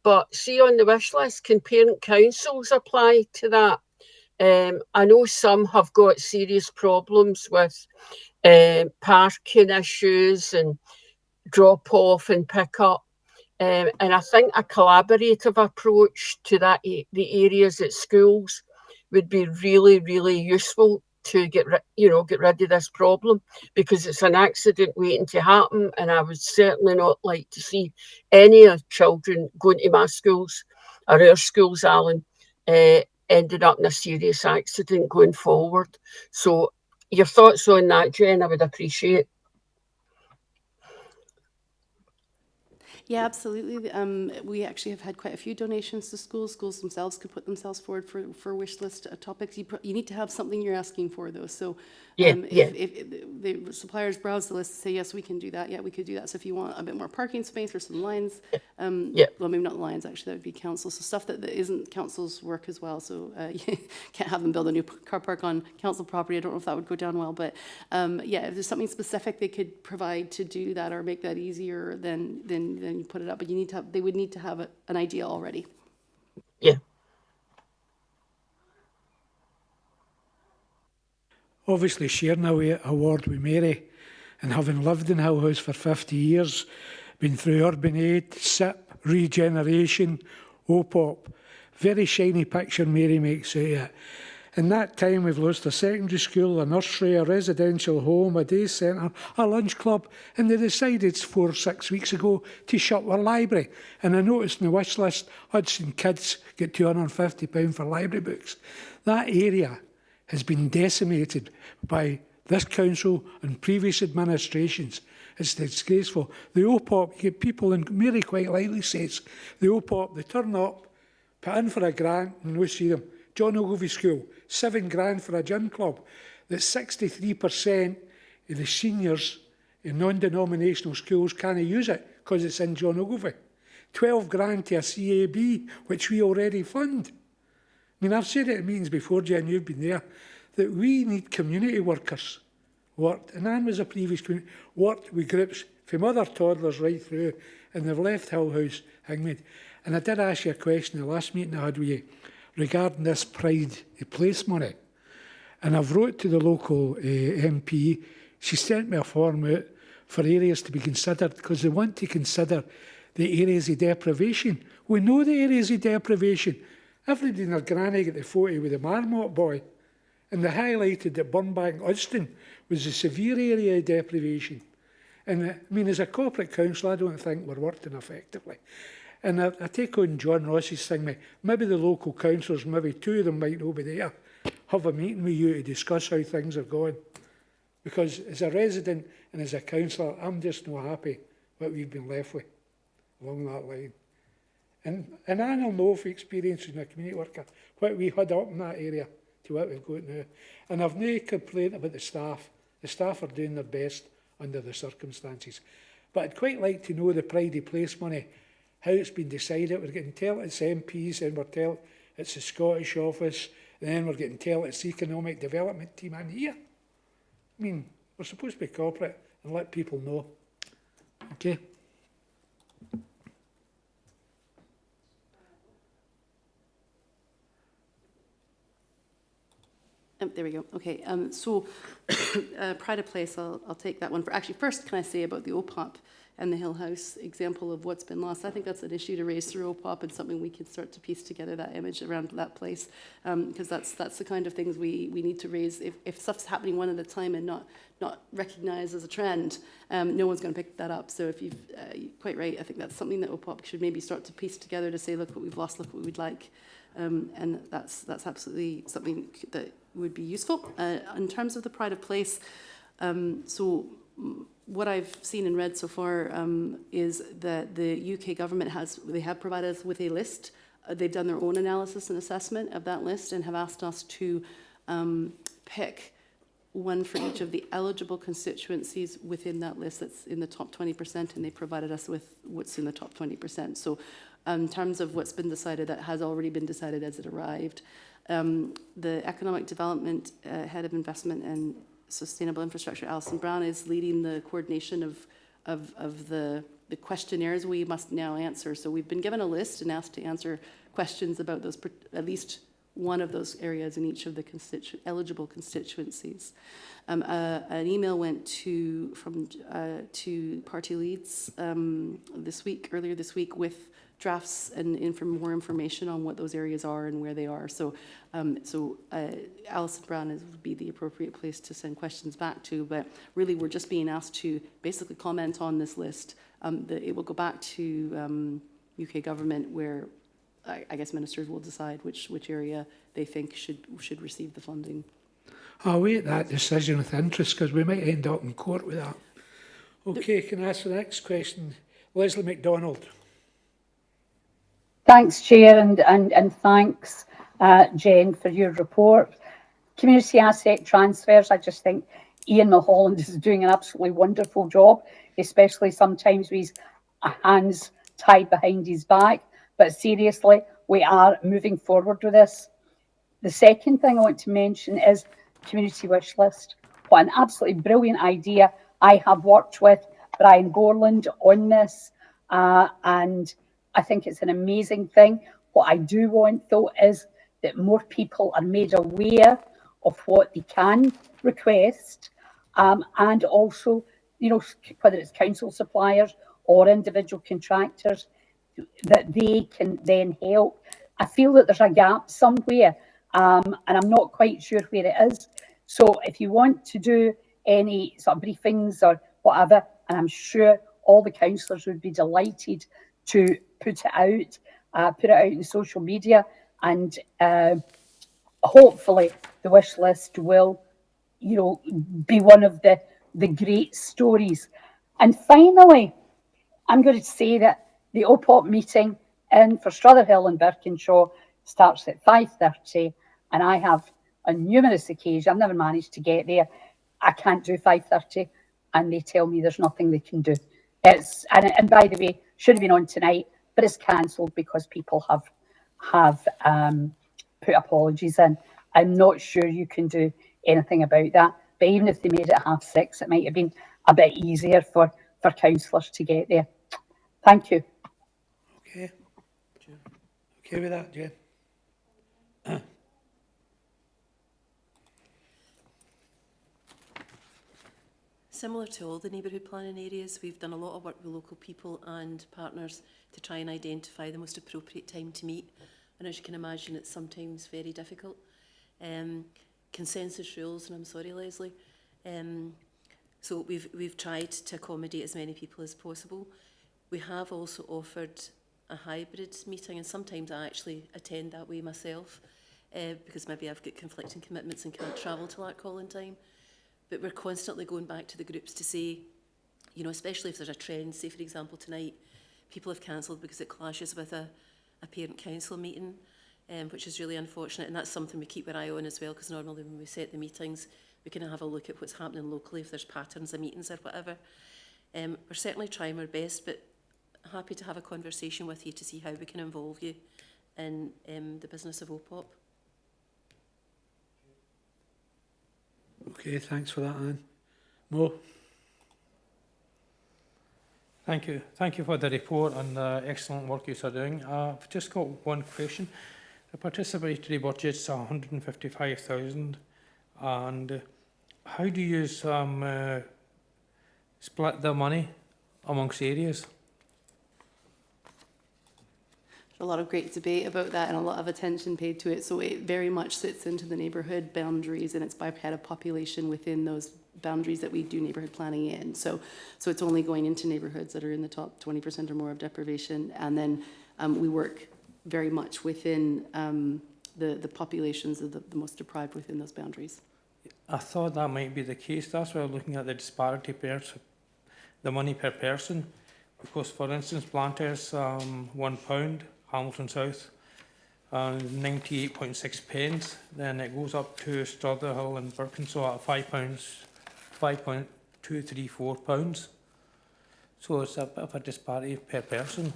but see on the wish list, can parent councils apply to that? I know some have got serious problems with parking issues and drop off and pick up. And I think a collaborative approach to that, the areas at schools, would be really, really useful to get rid of this problem, because it's an accident waiting to happen, and I would certainly not like to see any of children going to my schools or our schools, Alan, ended up in a serious accident going forward. So your thoughts on that, Jen, I would appreciate. Yeah, absolutely. We actually have had quite a few donations to schools. Schools themselves could put themselves forward for wish list topics. You need to have something you're asking for, though. So if the suppliers browse the list and say, yes, we can do that, yeah, we could do that. So if you want a bit more parking space or some lines, well, maybe not lines, actually, that would be council. So stuff that isn't council's work as well. So you can't have them build a new car park on council property. I don't know if that would go down well. But yeah, if there's something specific they could provide to do that or make that easier, then you put it up, but you need to have, they would need to have an idea already. Yeah. Obviously sharing an award with Mary, and having lived in Hill House for 50 years, been through Urban Aid, SIP, regeneration, OPOP, very shiny picture Mary makes out of it. In that time, we've lost a secondary school, a nursery, a residential home, a day centre, a lunch club, and they decided 4 or 6 weeks ago to shut our library. And I noticed in the wish list, Hudson Kids get £250 for library books. That area has been decimated by this council and previous administrations. It's disgraceful. The OPOP, you get people, and Mary quite lightly says, the OPOP, they turn up, put in for a grant, and we see them. John Ogilvie School, £7,000 for a gym club. That 63% of the seniors in non-denominational schools can't use it because it's in John Ogilvie. £12,000 to a CAB, which we already fund. I mean, I've said it at meetings before, Jen, you've been there, that we need community workers. And Anne was a previous community, worked with groups from other toddlers right through, and they've left Hill House Hingmead. And I did ask you a question in the last meeting I had with you regarding this Pride Place money. And I've wrote to the local MP. She sent me a form out for areas to be considered, because they want to consider the areas of deprivation. We know the areas of deprivation. Everybody in their granny got the photo with the Marmot boy, and they highlighted that Burnbank Udston was a severe area of deprivation. And I mean, as a corporate council, I don't think we're working effectively. And I take on John Ross's thing, maybe the local councillors, maybe 2 of them might not be there, have a meeting with you to discuss how things are going. Because as a resident and as a councillor, I'm just not happy what we've been left with along that line. And I know from experience as a community worker what we had up in that area to what we've got now. And I've no complaint about the staff. The staff are doing their best under the circumstances. But I'd quite like to know the Pride Place money, how it's been decided. We're getting told it's MPs, and we're told it's the Scottish office, and then we're getting told it's the economic development team in here. I mean, we're supposed to be corporate and let people know. Okay. There we go. Okay, so Pride of Place, I'll take that one. Actually, first, can I say about the OPOP and the Hill House example of what's been lost? I think that's an issue to raise through OPOP and something we can start to piece together, that image around that place, because that's the kind of things we need to raise. If stuff's happening one at a time and not recognised as a trend, no one's going to pick that up. So if you're quite right, I think that's something that OPOP should maybe start to piece together to say, look what we've lost, look what we'd like. And that's absolutely something that would be useful. In terms of the Pride of Place, so what I've seen and read so far is that the UK government have provided us with a list. They've done their own analysis and assessment of that list and have asked us to pick one for each of the eligible constituencies within that list that's in the top 20%, and they provided us with what's in the top 20%. So in terms of what's been decided, that has already been decided as it arrived. The Economic Development Head of Investment and Sustainable Infrastructure, Alison Brown, is leading the coordination of the questionnaires we must now answer. So we've been given a list and asked to answer questions about those, at least one of those areas in each of the eligible constituencies. An email went to party leads earlier this week, with drafts and more information on what those areas are and where they are. So, Alison Brown would be the appropriate place to send questions back to. But really, we're just being asked to basically comment on this list. It will go back to UK government, where I guess ministers will decide which area they think should receive the funding. I'll wait that decision with interest, because we might end up in court with that. Okay, can I ask the next question? Leslie MacDonald. Thanks, Chair, and thanks, Jen, for your report. Community asset transfers, I just think Ian Mulholland is doing an absolutely wonderful job, especially sometimes with his hands tied behind his back. But seriously, we are moving forward with this. The second thing I want to mention is community wish list. What an absolutely brilliant idea. I have worked with Brian Borland on this, and I think it's an amazing thing. What I do want, though, is that more people are made aware of what they can request, and also, whether it's council suppliers or individual contractors, that they can then help. I feel that there's a gap somewhere, and I'm not quite sure where it is. So if you want to do any sort of briefings or whatever, and I'm sure all the councillors would be delighted to put it out in social media, and hopefully the wish list will, be one of the great stories. And finally, I'm going to say that the OPOP meeting for Strotherhill and Birkinshaw starts at 5:30, and I have on numerous occasions, I've never managed to get there. I can't do 5:30, and they tell me there's nothing they can do. And by the way, should have been on tonight, but it's cancelled because people have put apologies in. I'm not sure you can do anything about that. But even if they made it 6:30, it might have been a bit easier for councillors to get there. Thank you. Okay. Okay with that, Jen? Similar to all the neighbourhood planning areas, we've done a lot of work with local people and partners to try and identify the most appropriate time to meet. And as you can imagine, it's sometimes very difficult. Consensus rules, and I'm sorry, Leslie. So we've tried to accommodate as many people as possible. We have also offered a hybrid meeting, and sometimes I actually attend that way myself, because maybe I've got conflicting commitments and can't travel to Larkhall in time. But we're constantly going back to the groups to say, especially if there's a trend, say for example tonight, people have cancelled because it clashes with a parent council meeting, which is really unfortunate, and that's something we keep our eye on as well, because normally when we set the meetings, we can have a look at what's happening locally, if there's patterns of meetings or whatever. We're certainly trying our best, but happy to have a conversation with you to see how we can involve you in the business of OPOP. Okay, thanks for that, Anne. Mo? Thank you. Thank you for the report and the excellent work you are doing. I've just got one question. The participatory budget's 155,000, and how do you split the money amongst areas? A lot of great debate about that and a lot of attention paid to it. So it very much sits into the neighbourhood boundaries, and it's by head of population within those boundaries that we do neighbourhood planning in. So it's only going into neighbourhoods that are in the top 20% or more of deprivation. And then we work very much within the populations of the most deprived within those boundaries. I thought that might be the case. That's why I'm looking at the disparity the money per person. Because for instance, Blantyre's £1, Hamilton South and 98.6 pence. Then it goes up to Strotherhill and Birkinshaw at £5.234. So it's a bit of a disparity per person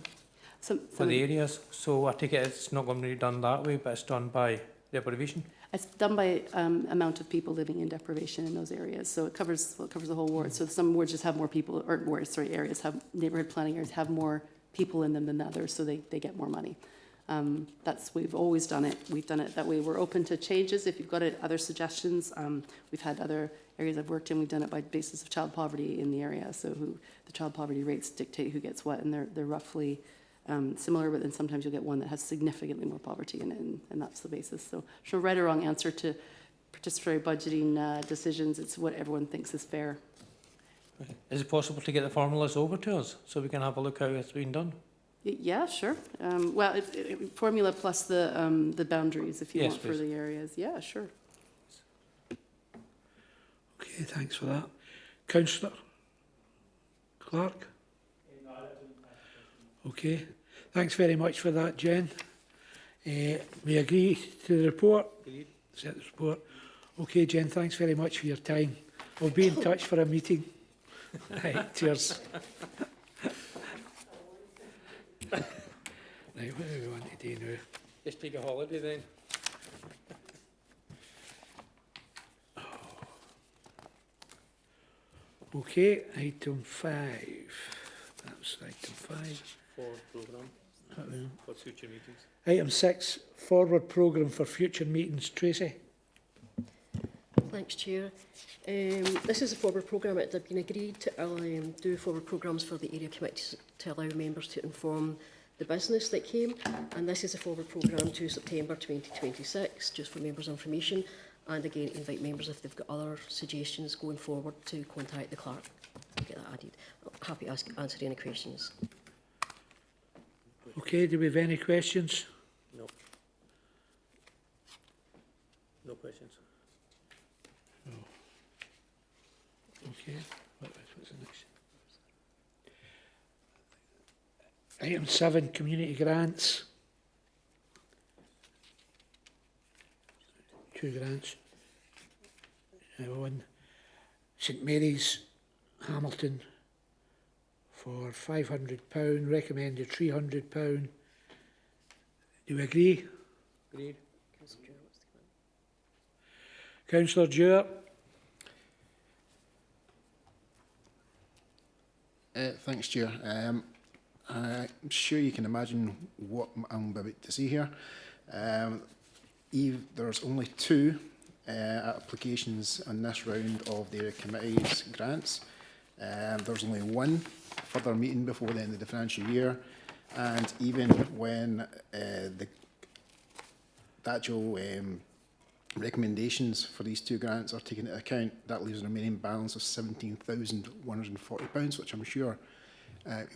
for the areas. So I take it it's not going to be done that way, but it's done by deprivation. It's done by amount of people living in deprivation in those areas. So it covers the whole ward. So some wards just have more people, or wards, sorry, areas have, neighbourhood planning areas have more people in them than others, so they get more money. We've always done it. We've done it that way. We're open to changes. If you've got other suggestions, we've had other areas I've worked in, we've done it by basis of child poverty in the area. So the child poverty rates dictate who gets what, and they're roughly similar, but then sometimes you'll get one that has significantly more poverty in it, and that's the basis. So there's no right or wrong answer to participatory budgeting decisions. It's what everyone thinks is fair. Is it possible to get the formulas over to us so we can have a look how it's been done? Yeah, sure. Well, formula plus the boundaries, if you Yes, want, for please. the areas. Yeah, sure. Okay, thanks for that. Councillor Clark? Okay, thanks very much for that, Jen. We agree to the report? Agreed. Set the report. Okay, Jen, thanks very much for your time. We'll be in touch for a meeting. Right, cheers. Right, what do we want to do now? Just take a holiday then. Okay, item 5. That's item 5. Forward programme for future meetings. Item 6, forward programme for future meetings. Tracy? Thanks, Chair. This is a forward programme. It had been agreed to do forward programmes for the area committees to allow members to inform the business that came, and this is a forward programme to September 2026, just for members' information, and again invite members, if they've got other suggestions going forward, to contact the clerk to get that added. I'm happy to answer any questions. Okay, do we have any questions? No. No questions. No. Okay, what's the next? Item 7, community grants. 2 grants. One, St Mary's, Hamilton, for £500, recommended £300. Do we agree? Agreed. Councillor Dewar? Thanks, Chair. I'm sure you can imagine what I'm about to see here. There's only 2 applications on this round of the area committee's grants. There's only 1 further meeting before the end of the financial year, and even when the actual recommendations for these 2 grants are taken into account, that leaves a remaining balance of £17,140, which I'm sure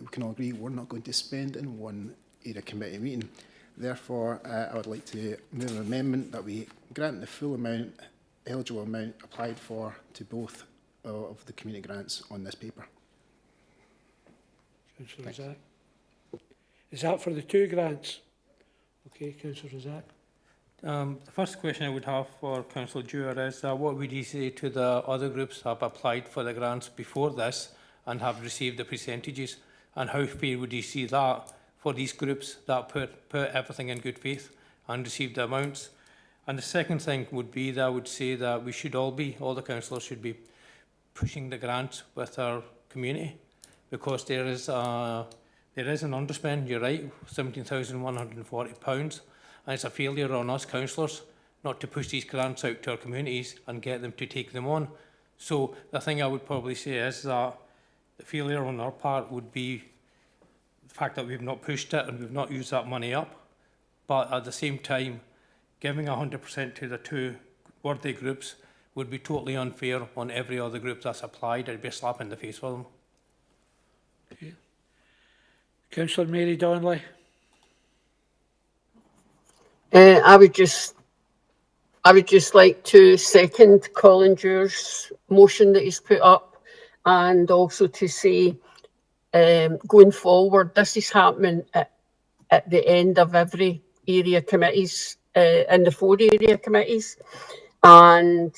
we can all agree we're not going to spend in one area committee meeting. Therefore, I would like to move an amendment that we grant the full amount, eligible amount applied for to both of the community grants on this paper. Councillor Razak? Is that for the 2 grants? Okay, Councillor Razak. The first question I would have for Councillor Dewar is what would you say to the other groups that have applied for the grants before this and have received the percentages, and how fair would you see that for these groups that put everything in good faith and received the amounts? And the second thing would be that I would say that we should all the councillors should be pushing the grants with our community, because there is an underspend, you're right, £17,140, and it's a failure on us councillors not to push these grants out to our communities and get them to take them on. So the thing I would probably say is that the failure on our part would be the fact that we've not pushed it and we've not used that money up, but at the same time, giving 100% to the 2 worthy groups would be totally unfair on every other group that's applied. It'd be a slap in the face for them. Okay. Councillor Mary Donnelly? I would just like to second Colin Dewar's motion that he's put up, and also to say, going forward, this is happening at the end of every area committees, in the 4 area committees. And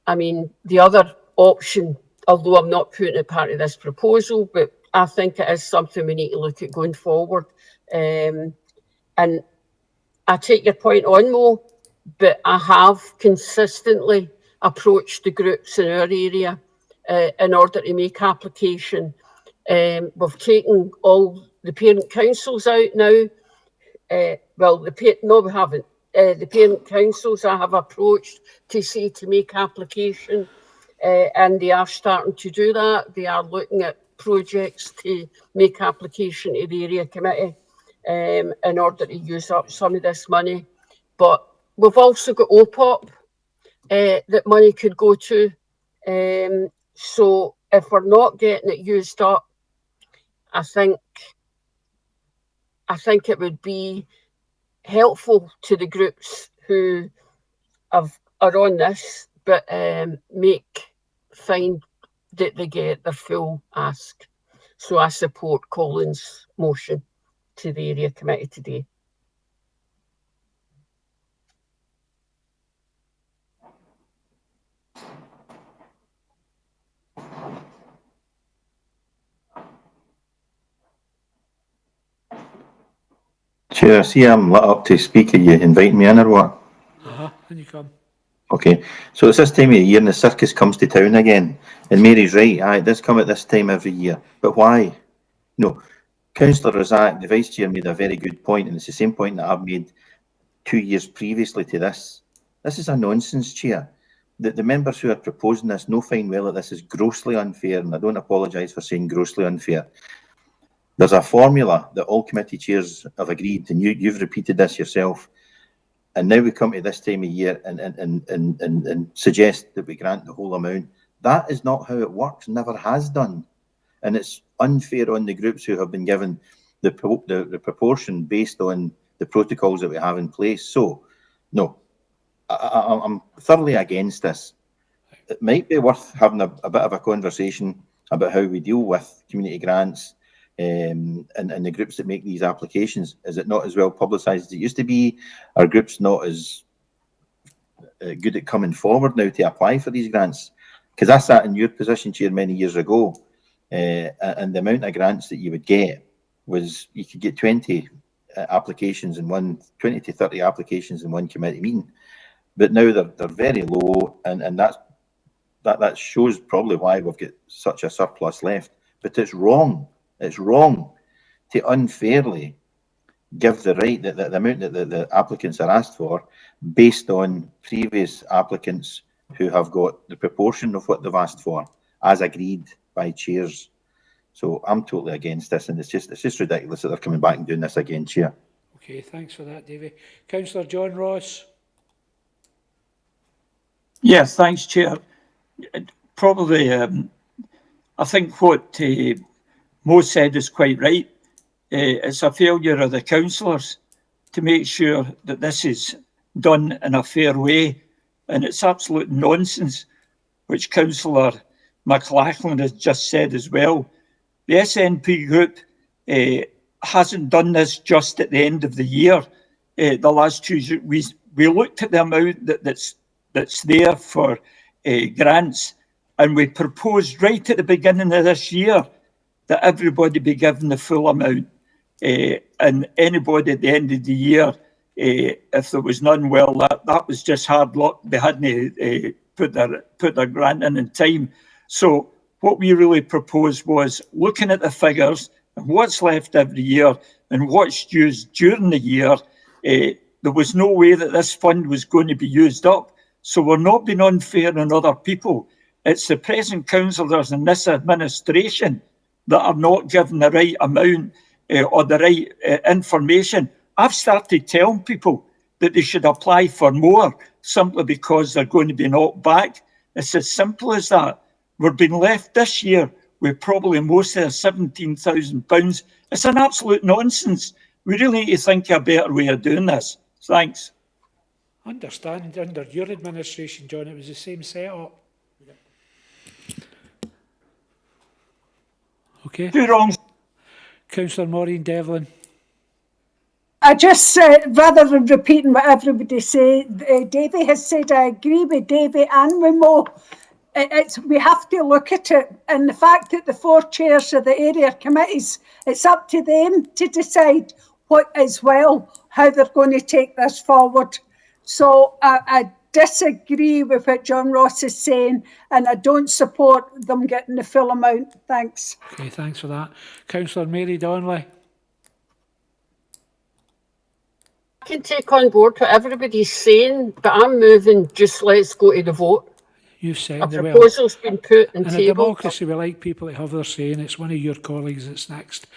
I mean, the other option, although I'm not putting it part of this proposal, but I think it is something we need to look at going forward. And I take your point on, Mo, but I have consistently approached the groups in our area in order to make application. We've taken all the parent councils out now. No, we haven't. The parent councils I have approached to make application, and they are starting to do that. They are looking at projects to make application to the area committee in order to use up some of this money. But we've also got OPOP that money could go to. So if we're not getting it used up, I think it would be helpful to the groups who are on this, but find that they get their full ask. So I support Colin's motion to the area committee today. Chair, see I'm lit up to speak. Are you inviting me in or what? And you come. Okay, so it's this time of the year and the circus comes to town again. And Mary's right, aye, it does come at this time every year. But why? No, Councillor Razak, the Vice Chair, made a very good point, and it's the same point that I've made 2 years previously to this. This is a nonsense, Chair. The members who are proposing this know fine well that this is grossly unfair, and I don't apologise for saying grossly unfair. There's a formula that all committee chairs have agreed, and you've repeated this yourself. And now we come to this time of year and suggest that we grant the whole amount. That is not how it works, never has done. And it's unfair on the groups who have been given the proportion based on the protocols that we have in place. So, no, I'm thoroughly against this. It might be worth having a bit of a conversation about how we deal with community grants and the groups that make these applications. Is it not as well publicised as it used to be? Are groups not as good at coming forward now to apply for these grants? Because I sat in your position, Chair, many years ago, and the amount of grants that you would get was, you could get 20 applications in 20 to 30 applications in one committee meeting. But now they're very low, and that shows probably why we've got such a surplus left. But it's wrong. It's wrong to unfairly give the right, that the amount that the applicants are asked for, based on previous applicants who have got the proportion of what they've asked for, as agreed by chairs. So I'm totally against this, and it's just ridiculous that they're coming back and doing this again, Chair. Okay, thanks for that, Davy. Councillor John Ross. Yes, thanks, Chair. Probably, I think what Mo said is quite right. It's a failure of the councillors to make sure that this is done in a fair way, and it's absolute nonsense, which Councillor McLachlan has just said as well. The SNP group hasn't done this just at the end of the year. The last 2 years, we looked at the amount that's there for grants, and we proposed right at the beginning of this year that everybody be given the full amount, and anybody at the end of the year, if there was none, well, that was just hard luck. They hadn't put their grant in time. So what we really proposed was looking at the figures and what's left every year and what's used during the year. There was no way that this fund was going to be used up. So we're not being unfair on other people. It's the present councillors in this administration that are not given the right amount or the right information. I've started telling people that they should apply for more simply because they're going to be knocked back. It's as simple as that. We're being left this year with probably most of the £17,000. It's an absolute nonsense. We really need to think of a better way of doing this. Thanks. Understand, under your administration, John, it was the same setup. Okay. Two wrongs. Councillor Maureen Devlin. I just, rather than repeating what everybody said, Davy has said, I agree with Davy and with Mo. We have to look at it, and the fact that the 4 chairs of the area committees, it's up to them to decide how they're going to take this forward. So I disagree with what John Ross is saying, and I don't support them getting the full amount. Thanks. Okay, thanks for that. Councillor Mary Donnelly. I can take on board what everybody's saying, but I'm moving just let's go to the vote. You've said A the well. proposal's been put and In a tabled. democracy, we like people to have their say, and it's one of your colleagues that's next.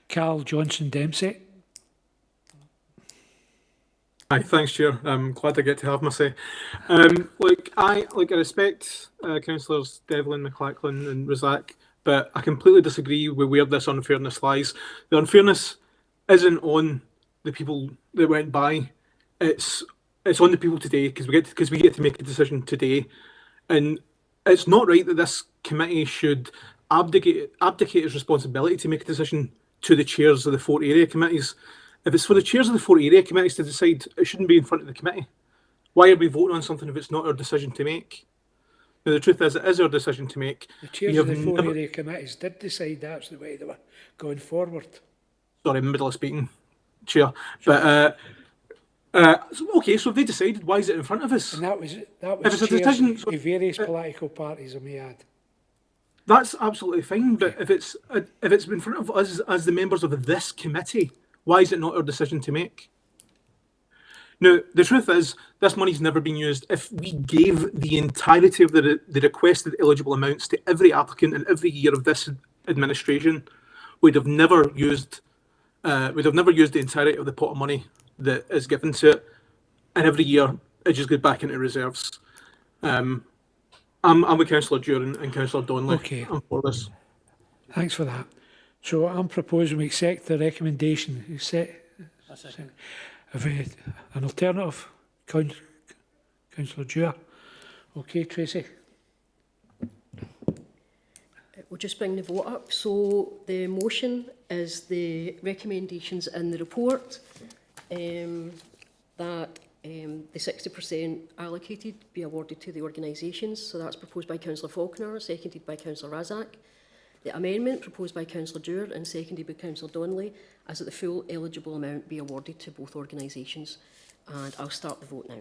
Carl Johnson Dempsey. Aye, thanks, Chair. I'm glad I get to have my say. I respect Councillors Devlin, McLachlan and Razak, but I completely disagree with where this unfairness lies. The unfairness isn't on the people that went by. It's on the people today, because we get to make a decision today. And it's not right that this committee should abdicate its responsibility to make a decision to the chairs of the 4 area committees. If it's for the chairs of the 4 area committees to decide, it shouldn't be in front of the committee. Why are we voting on something if it's not our decision to make? Now, the truth is, it is our decision to make. The chairs of the 4 area committees did decide that's the way they were going forward. Sorry, I'm in the middle of speaking, Chair. But okay, so if they decided, why is it in front of us? And that was If it's a chairs decision, of various political parties, I may add. That's absolutely fine. But if it's in front of us as the members of this committee, why is it not our decision to make? Now, the truth is, this money's never been used. If we gave the entirety of the requested eligible amounts to every applicant in every year of this administration, we'd have never used the entirety of the pot of money that is given to it, and every year it just goes back into reserves. I'm with Councillor Duran and Councillor Donnelly. Okay. I'm for this. Thanks for that. So I'm proposing we accept the recommendation. Of an alternative, Councillor Dewar. Okay, Tracy. We'll just bring the vote up. So the motion is the recommendations in the report that the 60% allocated be awarded to the organisations. So that's proposed by Councillor Faulkner, seconded by Councillor Razak. The amendment proposed by Councillor Dewar and seconded by Councillor Donnelly is that the full eligible amount be awarded to both organisations. And I'll start the vote now.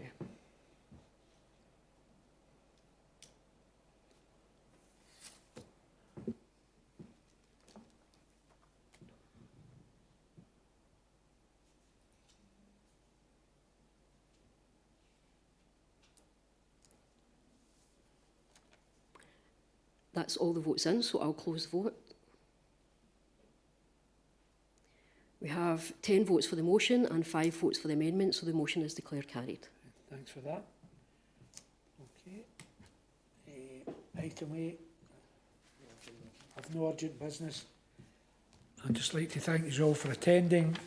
That's all the votes in, so I'll close the vote. We have 10 votes for the motion and 5 votes for the amendment, so the motion is declared carried. Thanks for that. Okay. Item 8. I've no urgent business. I'd just like to thank you all for attending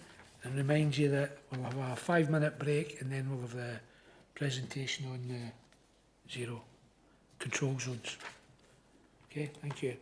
and remind you that we'll have a 5-minute break and then we'll have the presentation on the zero control zones. Okay, thank you.